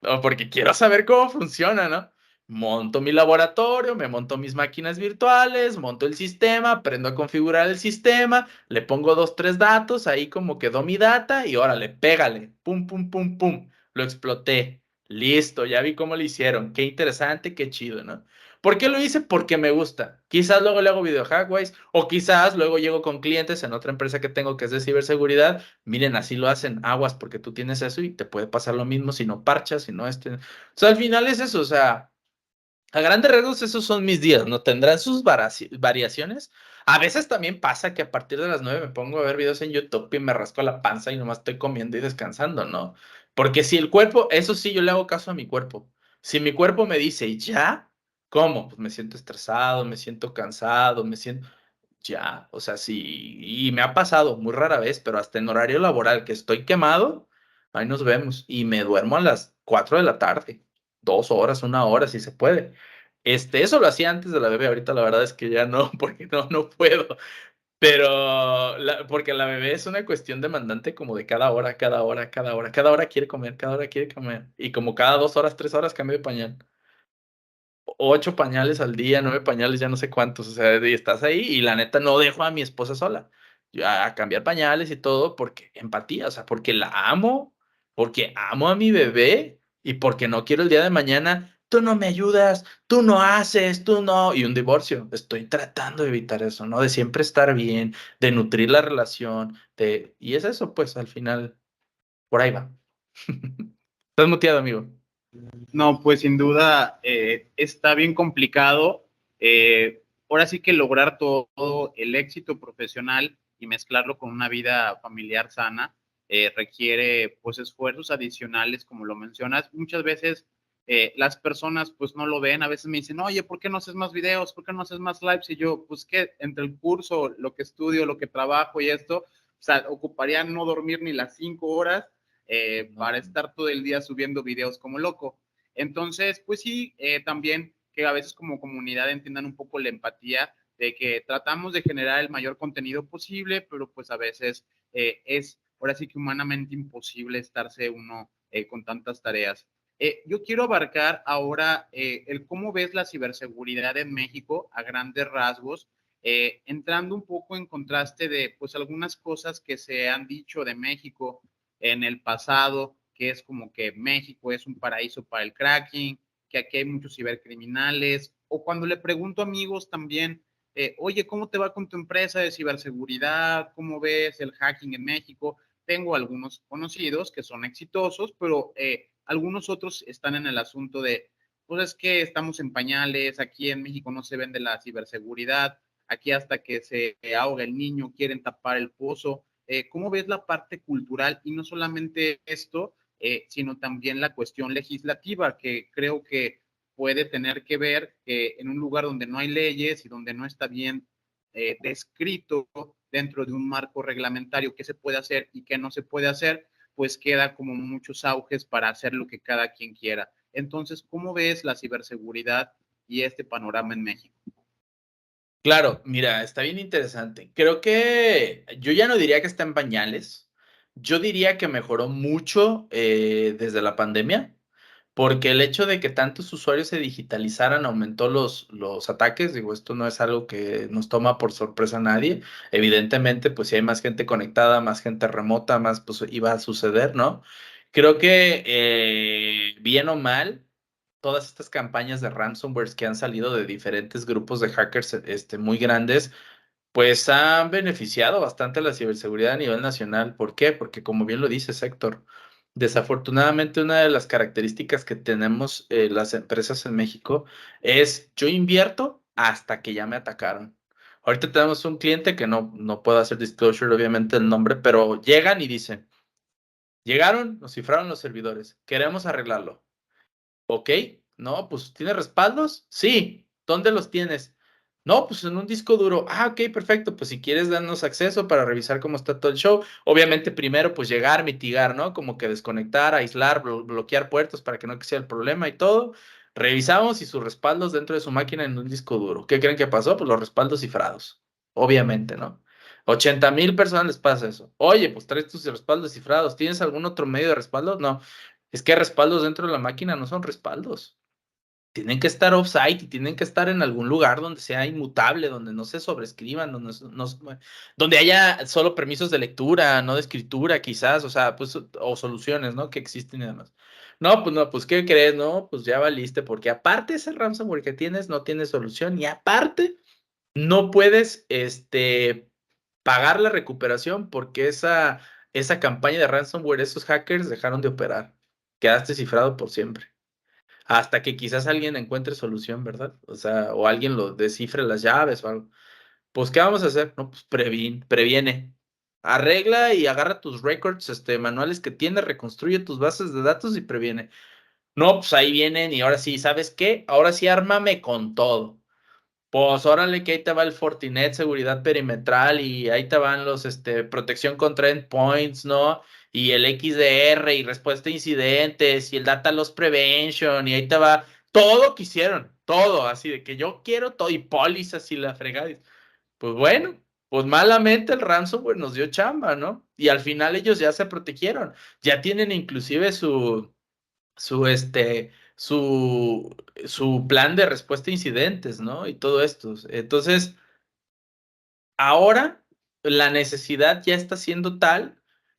No, porque quiero saber cómo funciona, ¿no? Monto mi laboratorio, me monto mis máquinas virtuales, monto el sistema, aprendo a configurar el sistema, le pongo 2, 3 datos, ahí como quedó mi data y órale, pégale, pum, pum, pum, pum, lo exploté, listo, ya vi cómo lo hicieron, qué interesante, qué chido, ¿no? ¿Por qué lo hice? Porque me gusta. Quizás luego le hago video hackwise o quizás luego llego con clientes en otra empresa que tengo que es de ciberseguridad. Miren, así lo hacen, aguas porque tú tienes eso y te puede pasar lo mismo si no parchas, si no O sea, al final es eso, o sea, a grandes rasgos esos son mis días, ¿no? Tendrán sus variaciones. A veces también pasa que a partir de las 9 me pongo a ver videos en YouTube y me rasco la panza y nomás estoy comiendo y descansando, ¿no? Porque si el cuerpo, eso sí, yo le hago caso a mi cuerpo. Si mi cuerpo me dice, ¿ya? ¿Cómo? Pues me siento estresado, me siento cansado, me siento ya, o sea, sí, y me ha pasado muy rara vez, pero hasta en horario laboral que estoy quemado, ahí nos vemos y me duermo a las 4 de la tarde, 2 horas, 1 hora, si se puede. Eso lo hacía antes de la bebé, ahorita la verdad es que ya no, porque no puedo, pero porque la bebé es una cuestión demandante como de cada hora, cada hora, cada hora quiere comer, cada hora quiere comer, y como cada 2 horas, 3 horas cambio de pañal. 8 pañales al día, 9 pañales, ya no sé cuántos, o sea, y estás ahí y la neta no dejo a mi esposa sola a cambiar pañales y todo porque empatía, o sea, porque la amo, porque amo a mi bebé y porque no quiero el día de mañana, tú no me ayudas, tú no haces, tú no, y un divorcio. Estoy tratando de evitar eso, ¿no? De siempre estar bien, de nutrir la relación, y es eso, pues, al final, por ahí va. Estás muteado, amigo. No, pues sin duda está bien complicado. Ahora sí que lograr todo el éxito profesional y mezclarlo con una vida familiar sana requiere pues esfuerzos adicionales, como lo mencionas. Muchas veces las personas pues no lo ven, a veces me dicen, oye, ¿por qué no haces más videos? ¿Por qué no haces más lives? Y yo, pues que entre el curso, lo que estudio, lo que trabajo y esto, o sea, ocuparía no dormir ni las 5 horas para estar todo el día subiendo videos como loco. Entonces, pues sí, también que a veces como comunidad entiendan un poco la empatía de que tratamos de generar el mayor contenido posible, pero pues a veces es ahora sí que humanamente imposible estarse uno con tantas tareas. Yo quiero abarcar ahora el cómo ves la ciberseguridad en México a grandes rasgos, entrando un poco en contraste de pues algunas cosas que se han dicho de México en el pasado, que es como que México es un paraíso para el cracking, que aquí hay muchos cibercriminales, o cuando le pregunto a amigos también, oye, ¿cómo te va con tu empresa de ciberseguridad? ¿Cómo ves el hacking en México? Tengo algunos conocidos que son exitosos, pero algunos otros están en el asunto de, pues es que estamos en pañales, aquí en México no se vende la ciberseguridad, aquí hasta que se ahoga el niño quieren tapar el pozo. ¿Cómo ves la parte cultural? Y no solamente esto, sino también la cuestión legislativa, que creo que puede tener que ver que en un lugar donde no hay leyes y donde no está bien descrito dentro de un marco reglamentario qué se puede hacer y qué no se puede hacer, pues queda como muchos auges para hacer lo que cada quien quiera. Entonces, ¿cómo ves la ciberseguridad y este panorama en México? Claro, mira, está bien interesante. Creo que yo ya no diría que está en pañales. Yo diría que mejoró mucho desde la pandemia, porque el hecho de que tantos usuarios se digitalizaran aumentó los ataques. Digo, esto no es algo que nos toma por sorpresa a nadie. Evidentemente, pues si hay más gente conectada, más gente remota, más pues iba a suceder, ¿no? Creo que bien o mal todas estas campañas de ransomware que han salido de diferentes grupos de hackers muy grandes, pues han beneficiado bastante la ciberseguridad a nivel nacional. ¿Por qué? Porque como bien lo dice Héctor, desafortunadamente una de las características que tenemos las empresas en México es yo invierto hasta que ya me atacaron. Ahorita tenemos un cliente que no puedo hacer disclosure obviamente el nombre, pero llegan y dicen, llegaron, nos cifraron los servidores, queremos arreglarlo. Ok, no, pues ¿tiene respaldos? Sí, ¿dónde los tienes? No, pues en un disco duro. Ah, ok, perfecto. Pues si quieres darnos acceso para revisar cómo está todo el show. Obviamente primero pues llegar, mitigar, ¿no? Como que desconectar, aislar, bloquear puertos para que no sea el problema y todo. Revisamos y sus respaldos dentro de su máquina en un disco duro. ¿Qué creen que pasó? Pues los respaldos cifrados. Obviamente, ¿no? 80,000 personas les pasa eso. Oye, pues traes tus respaldos cifrados. ¿Tienes algún otro medio de respaldo? No. Es que respaldos dentro de la máquina no son respaldos. Tienen que estar off-site y tienen que estar en algún lugar donde sea inmutable, donde no se sobrescriban, donde haya solo permisos de lectura, no de escritura, quizás, o sea, pues, o soluciones, ¿no? Que existen y demás. No, pues, ¿qué crees? No, pues ya valiste, porque aparte ese ransomware que tienes no tiene solución y aparte no puedes, pagar la recuperación porque esa campaña de ransomware, esos hackers dejaron de operar. Quedaste cifrado por siempre. Hasta que quizás alguien encuentre solución, ¿verdad? O sea, o alguien lo descifre las llaves o algo. Pues, ¿qué vamos a hacer? No, pues previene. Arregla y agarra tus records, manuales que tienes, reconstruye tus bases de datos y previene. No, pues ahí vienen y ahora sí, ¿sabes qué? Ahora sí, ármame con todo. Pues órale que ahí te va el Fortinet, seguridad perimetral y ahí te van los, protección contra endpoints, ¿no? Y el XDR y respuesta a incidentes y el Data Loss Prevention y ahí te va todo que hicieron, todo, así de que yo quiero todo y pólizas y la fregada. Pues bueno, pues malamente el ransomware nos dio chamba, ¿no? Y al final ellos ya se protegieron, ya tienen inclusive su, este, su, su plan de respuesta a incidentes, ¿no? Y todo esto. Entonces, ahora la necesidad ya está siendo tal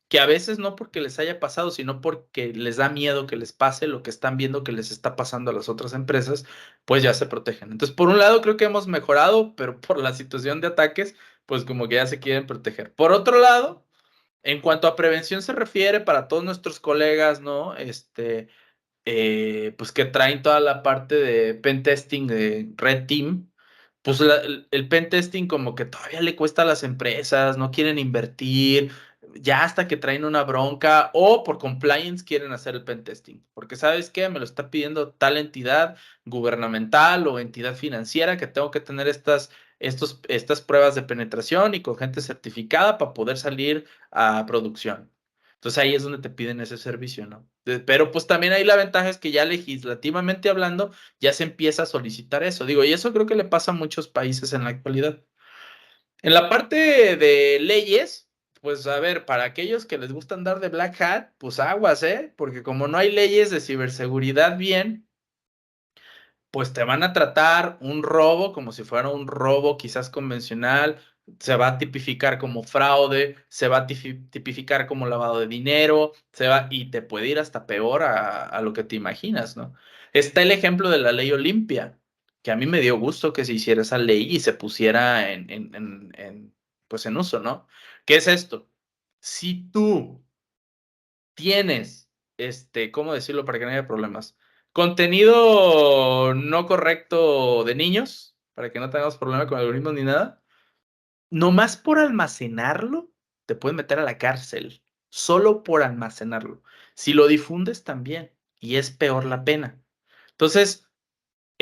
que a veces no porque les haya pasado, sino porque les da miedo que les pase lo que están viendo que les está pasando a las otras empresas, pues ya se protegen. Entonces, por un lado, creo que hemos mejorado, pero por la situación de ataques, pues como que ya se quieren proteger. Por otro lado, en cuanto a prevención se refiere para todos nuestros colegas, ¿no? Pues que traen toda la parte de pen testing de Red Team, pues el pen testing como que todavía le cuesta a las empresas, no quieren invertir, ya hasta que traen una bronca o por compliance quieren hacer el pen testing, porque ¿sabes qué? Me lo está pidiendo tal entidad gubernamental o entidad financiera que tengo que tener estas pruebas de penetración y con gente certificada para poder salir a producción. Entonces ahí es donde te piden ese servicio, ¿no? Pero pues también ahí la ventaja es que ya legislativamente hablando ya se empieza a solicitar eso. Digo, y eso creo que le pasa a muchos países en la actualidad. En la parte de leyes, pues a ver, para aquellos que les gusta andar de black hat, pues aguas, ¿eh? Porque como no hay leyes de ciberseguridad bien, pues te van a tratar un robo como si fuera un robo quizás convencional, se va a tipificar como fraude, se va a tipificar como lavado de dinero, y te puede ir hasta peor a lo que te imaginas, ¿no? Está el ejemplo de la ley Olimpia, que a mí me dio gusto que se hiciera esa ley y se pusiera pues en uso, ¿no? ¿Qué es esto? Si tú tienes, ¿cómo decirlo para que no haya problemas? Contenido no correcto de niños, para que no tengamos problema con algoritmos ni nada. Nomás por almacenarlo, te pueden meter a la cárcel. Solo por almacenarlo. Si lo difundes también, y es peor la pena. Entonces,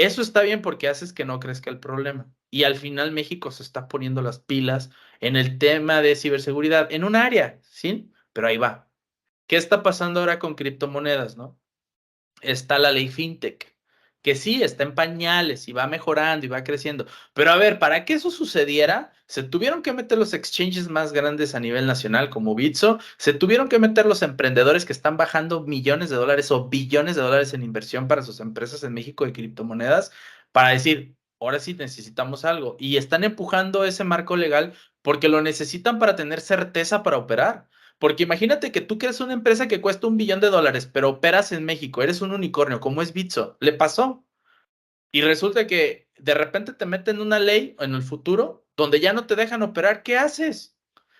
Eso está bien porque haces que no crezca el problema. Y al final México se está poniendo las pilas en el tema de ciberseguridad, en un área, ¿sí? Pero ahí va. ¿Qué está pasando ahora con criptomonedas, no? Está la ley FinTech, que sí, está en pañales y va mejorando y va creciendo. Pero a ver, para que eso sucediera, se tuvieron que meter los exchanges más grandes a nivel nacional como Bitso, se tuvieron que meter los emprendedores que están bajando millones de dólares o billones de dólares en inversión para sus empresas en México de criptomonedas, para decir, ahora sí necesitamos algo. Y están empujando ese marco legal porque lo necesitan para tener certeza para operar. Porque imagínate que tú creas una empresa que cuesta $1 billón, pero operas en México, eres un unicornio, como es Bitso, le pasó. Y resulta que de repente te meten una ley en el futuro donde ya no te dejan operar, ¿qué haces?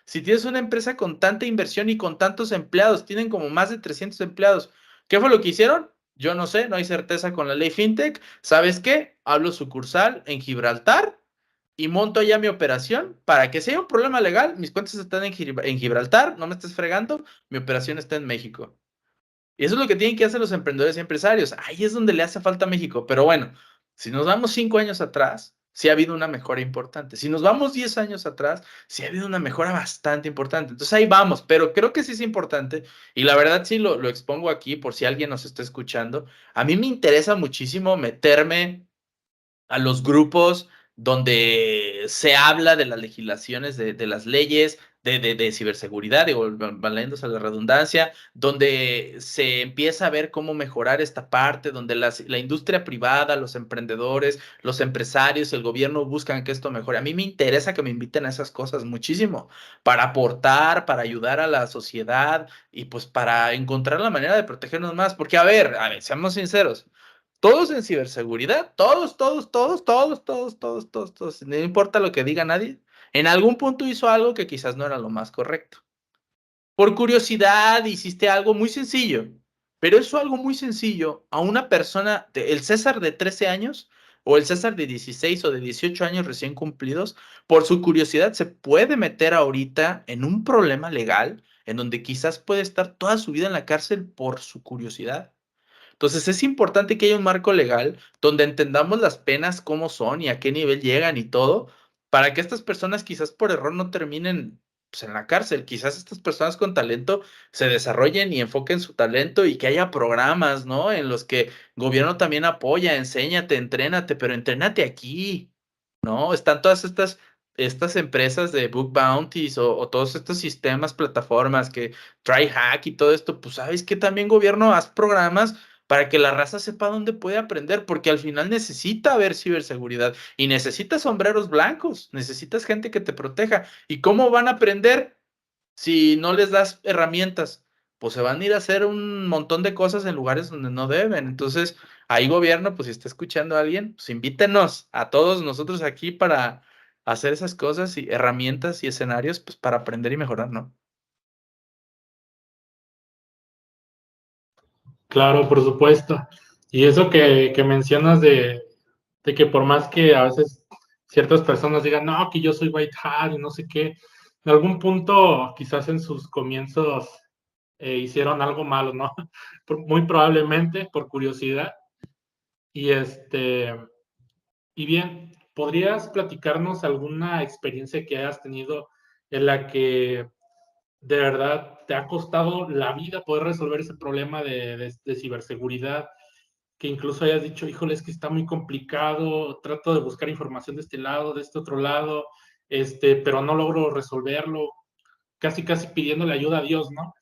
Si tienes una empresa con tanta inversión y con tantos empleados, tienen como más de 300 empleados, ¿qué fue lo que hicieron? Yo no sé, no hay certeza con la ley FinTech. ¿Sabes qué? Hablo sucursal en Gibraltar y monto allá mi operación para que si hay un problema legal, mis cuentas están en Gibraltar, no me estés fregando, mi operación está en México. Y eso es lo que tienen que hacer los emprendedores y empresarios. Ahí es donde le hace falta a México. Pero bueno, si nos vamos 5 años atrás, sí ha habido una mejora importante. Si nos vamos 10 años atrás, sí ha habido una mejora bastante importante. Entonces ahí vamos, pero creo que sí es importante. Y la verdad sí lo expongo aquí por si alguien nos está escuchando. A mí me interesa muchísimo meterme a los grupos donde se habla de las legislaciones, de las leyes, de ciberseguridad, digo, valiéndose la redundancia, donde se empieza a ver cómo mejorar esta parte, donde la industria privada, los emprendedores, los empresarios, el gobierno buscan que esto mejore. A mí me interesa que me inviten a esas cosas muchísimo, para aportar, para ayudar a la sociedad y pues para encontrar la manera de protegernos más, porque a ver, seamos sinceros. Todos en ciberseguridad, todos, no importa lo que diga nadie, en algún punto hizo algo que quizás no era lo más correcto. Por curiosidad hiciste algo muy sencillo, pero eso algo muy sencillo a una persona, el César de 13 años o el César de 16 o de 18 años recién cumplidos, por su curiosidad se puede meter ahorita en un problema legal en donde quizás puede estar toda su vida en la cárcel por su curiosidad. Entonces es importante que haya un marco legal donde entendamos las penas, cómo son y a qué nivel llegan y todo, para que estas personas quizás por error no terminen pues, en la cárcel. Quizás estas personas con talento se desarrollen y enfoquen su talento y que haya programas, ¿no? En los que el gobierno también apoya, enséñate, entrénate, pero entrénate aquí, ¿no? Están todas estas empresas de book bounties o todos estos sistemas, plataformas que TryHack y todo esto, pues sabes que también gobierno haz programas para que la raza sepa dónde puede aprender, porque al final necesita haber ciberseguridad y necesitas sombreros blancos, necesitas gente que te proteja. ¿Y cómo van a aprender si no les das herramientas? Pues se van a ir a hacer un montón de cosas en lugares donde no deben. Entonces, ahí gobierno, pues si está escuchando a alguien, pues invítenos a todos nosotros aquí para hacer esas cosas y herramientas y escenarios, pues para aprender y mejorar, ¿no? Claro, por supuesto. Y eso que mencionas de que por más que a veces ciertas personas digan, no, que yo soy white hat y no sé qué, en algún punto, quizás en sus comienzos, hicieron algo malo, ¿no? Muy probablemente por curiosidad. Y y bien, ¿podrías platicarnos alguna experiencia que hayas tenido en la que de verdad te ha costado la vida poder resolver ese problema de ciberseguridad? Que incluso hayas dicho, híjole, es que está muy complicado, trato de buscar información de este lado, de este otro lado, pero no logro resolverlo, casi casi pidiéndole ayuda a Dios, ¿no?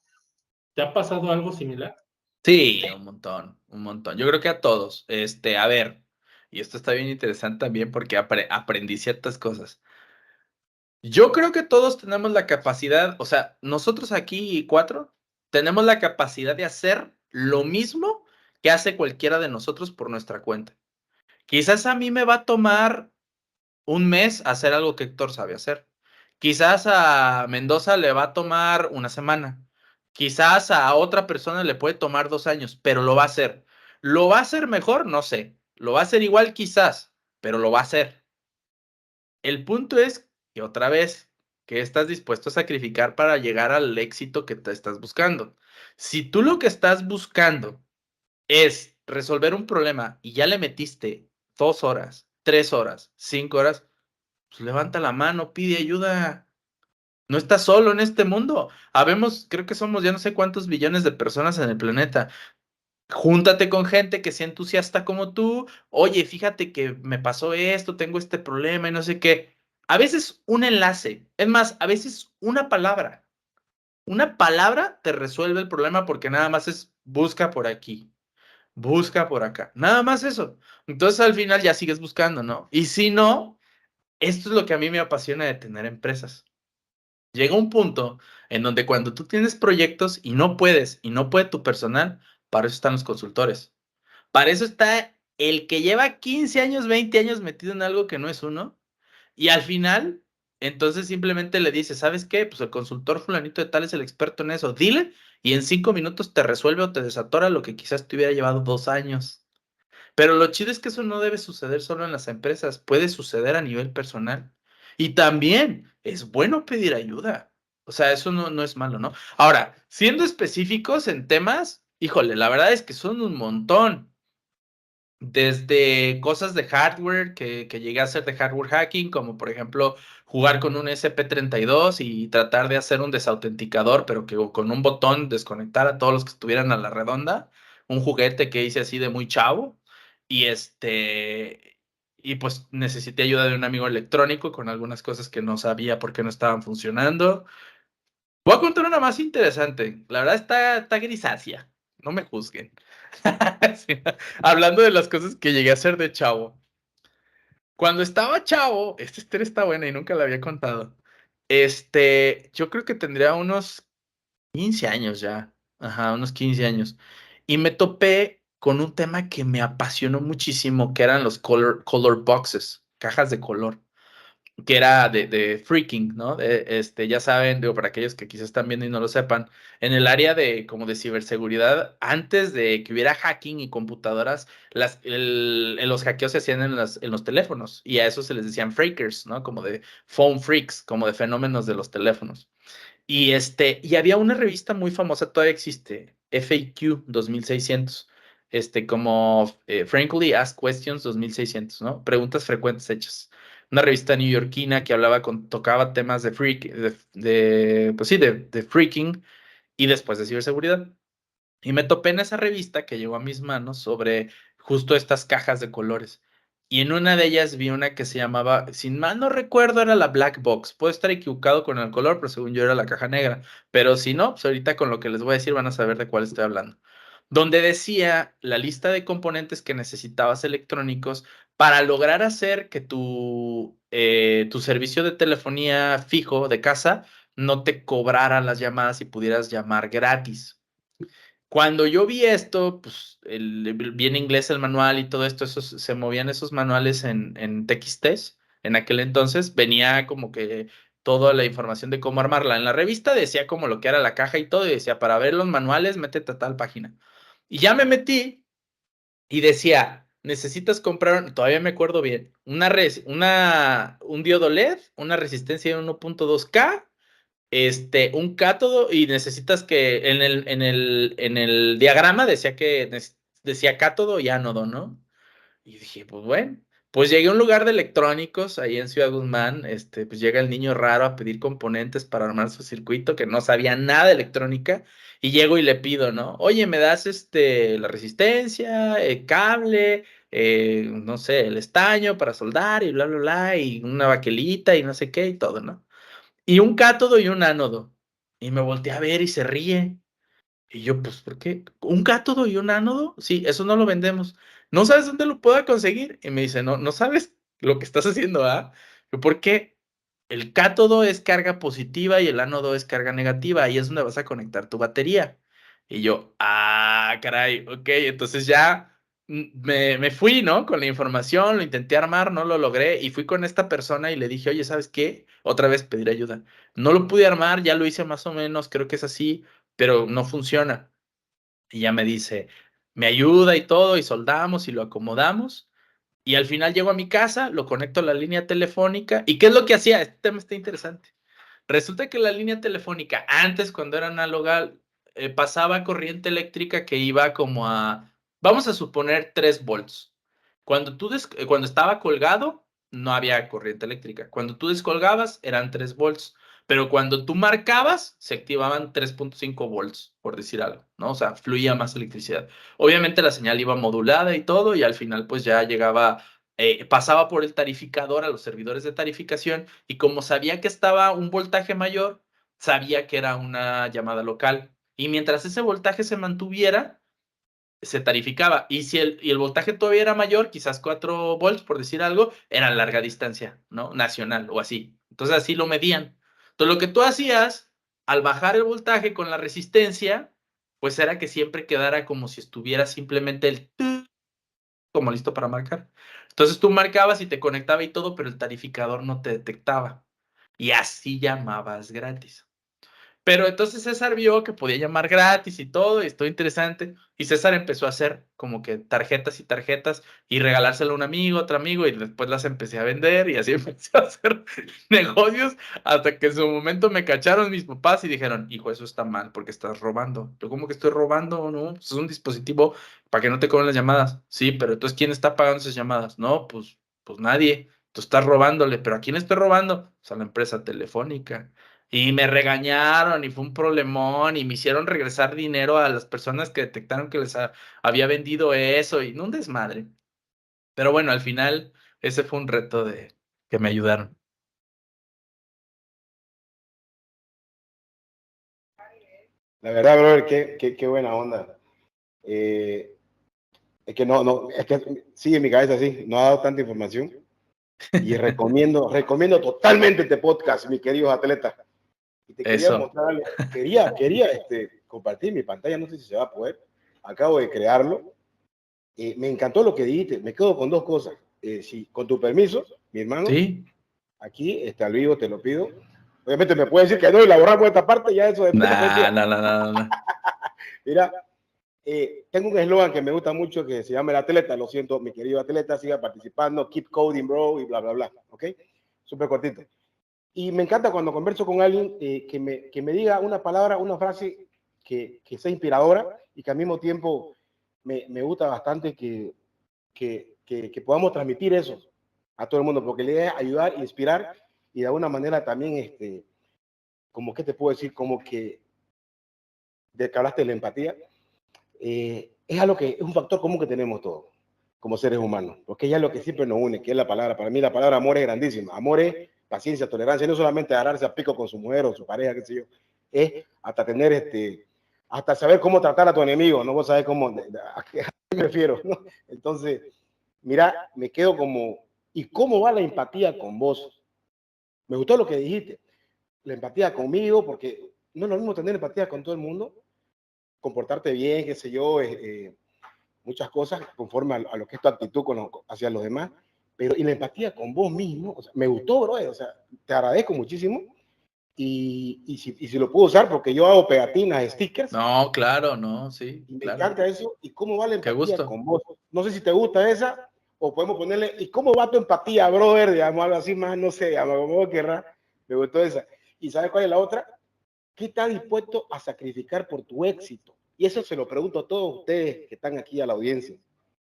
¿Te ha pasado algo similar? Sí, un montón, un montón. Yo creo que a todos. A ver, y esto está bien interesante también porque aprendí ciertas cosas. Yo creo que todos tenemos la capacidad, o sea, nosotros aquí cuatro tenemos la capacidad de hacer lo mismo que hace cualquiera de nosotros por nuestra cuenta. Quizás a mí me va a tomar un mes hacer algo que Héctor sabe hacer. Quizás a Mendoza le va a tomar una semana. Quizás a otra persona le puede tomar 2 años, pero lo va a hacer. ¿Lo va a hacer mejor? No sé. ¿Lo va a hacer igual? Quizás, pero lo va a hacer. El punto es que otra vez, ¿qué estás dispuesto a sacrificar para llegar al éxito que te estás buscando? Si tú lo que estás buscando es resolver un problema y ya le metiste 2 horas, 3 horas, 5 horas, pues levanta la mano, pide ayuda. No estás solo en este mundo. Habemos, creo que somos ya no sé cuántos billones de personas en el planeta. Júntate con gente que sea entusiasta como tú. Oye, fíjate que me pasó esto, tengo este problema y no sé qué. A veces un enlace, es más, a veces una palabra. Una palabra te resuelve el problema porque nada más es busca por aquí, busca por acá. Nada más eso. Entonces al final ya sigues buscando, ¿no? Y si no, esto es lo que a mí me apasiona de tener empresas. Llega un punto en donde cuando tú tienes proyectos y no puedes, y no puede tu personal, para eso están los consultores. Para eso está el que lleva 15 años, 20 años metido en algo que no es uno. Y al final, entonces simplemente le dices, ¿sabes qué? Pues el consultor fulanito de tal es el experto en eso. Dile y en 5 minutos te resuelve o te desatora lo que quizás te hubiera llevado 2 años. Pero lo chido es que eso no debe suceder solo en las empresas, puede suceder a nivel personal. Y también es bueno pedir ayuda. O sea, eso no es malo, ¿no? Ahora, siendo específicos en temas, híjole, la verdad es que son un montón. Desde cosas de hardware que llegué a hacer de hardware hacking, como por ejemplo jugar con un SP32 y tratar de hacer un desautenticador, pero que con un botón desconectar a todos los que estuvieran a la redonda. Un juguete que hice así de muy chavo. Y y pues necesité ayuda de un amigo electrónico con algunas cosas que no sabía por qué no estaban funcionando. Voy a contar una más interesante. La verdad está grisácea. No me juzguen. Sí, hablando de las cosas que llegué a hacer de chavo. Cuando estaba chavo, esta historia está buena y nunca la había contado. Yo creo que tendría unos 15 años ya. Ajá, unos 15 años. Y me topé con un tema que me apasionó muchísimo, que eran los color boxes, cajas de color que era de freaking, ¿no? Ya saben, digo, para aquellos que quizás están viendo y no lo sepan, en el área de como de ciberseguridad, antes de que hubiera hacking y computadoras, los hackeos se hacían en los teléfonos y a eso se les decían freakers, ¿no? Como de phone freaks, como de fenómenos de los teléfonos. Y había una revista muy famosa, todavía existe, FAQ 2600, como Frankly Asked Questions 2600, ¿no? Preguntas frecuentes hechas. Una revista neoyorquina que tocaba temas de pues sí, de freaking y después de ciberseguridad. Y me topé en esa revista que llegó a mis manos sobre justo estas cajas de colores. Y en una de ellas vi una que se llamaba, sin mal no recuerdo, era la Black Box. Puedo estar equivocado con el color, pero según yo era la caja negra. Pero si no, pues ahorita con lo que les voy a decir van a saber de cuál estoy hablando. Donde decía la lista de componentes que necesitabas electrónicos para lograr hacer que tu servicio de telefonía fijo de casa no te cobrara las llamadas y pudieras llamar gratis. Cuando yo vi esto, pues vi en inglés el manual y todo esto, se movían esos manuales en TXTs. En aquel entonces venía como que toda la información de cómo armarla. En la revista decía como lo que era la caja y todo, y decía, para ver los manuales, métete a tal página. Y ya me metí y decía, necesitas comprar, todavía me acuerdo bien, un diodo LED, una resistencia de 1.2K, un cátodo y necesitas que en el diagrama decía que decía cátodo y ánodo, ¿no? Y dije, pues bueno, pues llegué a un lugar de electrónicos ahí en Ciudad Guzmán, pues llega el niño raro a pedir componentes para armar su circuito que no sabía nada de electrónica y llego y le pido, ¿no? Oye, ¿me das la resistencia, el cable, no sé, el estaño para soldar y bla, bla, bla, y una baquelita y no sé qué y todo, ¿no? Y un cátodo y un ánodo. Y me volteé a ver y se ríe. Y yo, pues, ¿por qué? ¿Un cátodo y un ánodo? Sí, eso no lo vendemos. ¿No sabes dónde lo puedo conseguir? Y me dice, no sabes lo que estás haciendo, ¿ah? ¿Por qué? El cátodo es carga positiva y el ánodo es carga negativa. Ahí es donde vas a conectar tu batería. Y yo, caray, ok. Entonces ya me fui, ¿no? Con la información, lo intenté armar, no lo logré. Y fui con esta persona y le dije, oye, ¿sabes qué? Otra vez pedir ayuda. No lo pude armar, ya lo hice más o menos, creo que es así, pero no funciona. Y ya me dice, me ayuda y todo, y soldamos y lo acomodamos. Y al final llego a mi casa, lo conecto a la línea telefónica. ¿Y qué es lo que hacía? Este tema está interesante. Resulta que la línea telefónica, antes cuando era análoga, pasaba corriente eléctrica que iba como vamos a suponer 3 volts. Cuando estaba colgado, no había corriente eléctrica. Cuando tú descolgabas, eran 3 volts. Pero cuando tú marcabas, se activaban 3.5 volts, por decir algo, ¿no? O sea, fluía más electricidad. Obviamente la señal iba modulada y todo, y al final pues ya llegaba, pasaba por el tarificador a los servidores de tarificación, y como sabía que estaba un voltaje mayor, sabía que era una llamada local. Y mientras ese voltaje se mantuviera, se tarificaba. Y el voltaje todavía era mayor, quizás 4 volts, por decir algo, era larga distancia, ¿no? Nacional o así. Entonces así lo medían. Entonces lo que tú hacías al bajar el voltaje con la resistencia, pues era que siempre quedara como si estuviera simplemente el como listo para marcar. Entonces tú marcabas y te conectaba y todo, pero el tarificador no te detectaba. Y así llamabas gratis. Pero entonces César vio que podía llamar gratis y todo, y estuvo interesante. Y César empezó a hacer como que tarjetas y tarjetas y regalárselo a un amigo, otro amigo, y después las empecé a vender y así empecé a hacer negocios hasta que en su momento me cacharon mis papás y dijeron, hijo, eso está mal porque estás robando. Yo, ¿cómo que estoy robando? No, pues es un dispositivo para que no te cobren las llamadas. Sí, pero entonces, ¿quién está pagando esas llamadas? No, pues nadie. Tú estás robándole, pero ¿a quién estoy robando? Pues a la empresa telefónica. Y me regañaron y fue un problemón y me hicieron regresar dinero a las personas que detectaron que les había vendido eso y no un desmadre. Pero bueno, al final ese fue un reto de que me ayudaron. La verdad, brother, qué buena onda. Es que es que sigue en mi cabeza así, no ha dado tanta información. Y recomiendo totalmente este podcast, mis queridos atletas. Y te quería Eso. mostrar algo. Quería compartir mi pantalla, no sé si se va a poder. Acabo de crearlo. Me encantó lo que dijiste. Me quedo con dos cosas. Si, con tu permiso, mi hermano, Sí. aquí al vivo te lo pido. Obviamente me puede decir que no y la borramos esta parte, ya eso depende. No. Mira, tengo un eslogan que me gusta mucho que se llama el atleta. Lo siento, mi querido atleta, siga participando. Keep coding, bro, y bla, bla, bla. ¿Ok? Súper cortito. Y me encanta cuando converso con alguien que me diga una palabra, una frase que sea inspiradora y que al mismo tiempo me gusta bastante que podamos transmitir eso a todo el mundo, porque la idea es ayudar, inspirar y de alguna manera también, como que te puedo decir, como que de que hablaste de la empatía, es algo que es un factor común que tenemos todos como seres humanos, porque es lo que siempre nos une, que es la palabra. Para mí la palabra amor es grandísima. Amor es paciencia, tolerancia, no solamente agarrarse a pico con su mujer o su pareja, qué sé yo, es hasta tener hasta saber cómo tratar a tu enemigo, no vos sabés cómo, a qué me refiero, ¿no? Entonces, mira, me quedo como, ¿y cómo va la empatía con vos? Me gustó lo que dijiste, la empatía conmigo, porque no es lo mismo tener empatía con todo el mundo, comportarte bien, qué sé yo, muchas cosas conforme a lo que es tu actitud hacia los demás, pero y la empatía con vos mismo, o sea, me gustó, bro, o sea, te agradezco muchísimo y si lo puedo usar, porque yo hago pegatinas, stickers, No, claro, no, sí, y me claro. encanta eso, y cómo va la Qué empatía gusto. con vos. No sé si te gusta esa, o podemos ponerle, ¿y cómo va tu empatía, brother? Digamos, algo así más, no sé, digamos, como vos querrás, me gustó esa. ¿Y sabes cuál es la otra? ¿Qué estás dispuesto a sacrificar por tu éxito? Y eso se lo pregunto a todos ustedes que están aquí a la audiencia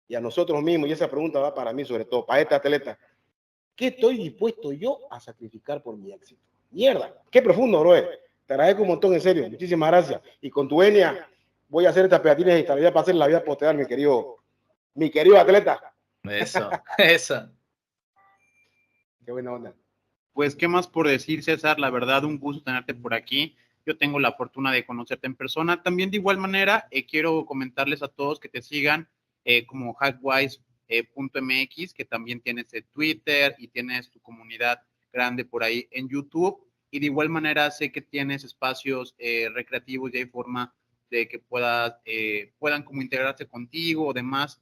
y a nosotros mismos, y esa pregunta va para mí sobre todo, para este atleta. ¿Qué estoy dispuesto yo a sacrificar por mi éxito? Mierda, qué profundo, bro. Te agradezco un montón, en serio. Muchísimas gracias. Y con tu venia voy a hacer estas pegatinas de estabilidad para hacer la vida postear, mi querido atleta. Eso, eso. Qué buena onda. Pues, ¿qué más por decir, César? La verdad, un gusto tenerte por aquí. Yo tengo la fortuna de conocerte en persona. También, de igual manera, quiero comentarles a todos que te sigan como hackwise.mx, que también tienes Twitter y tienes tu comunidad grande por ahí en YouTube. Y de igual manera, sé que tienes espacios recreativos y hay forma de que puedan como integrarse contigo o demás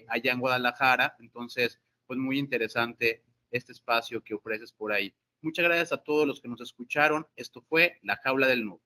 allá en Guadalajara. Entonces, pues muy interesante este espacio que ofreces por ahí. Muchas gracias a todos los que nos escucharon. Esto fue La Jaula del Noob.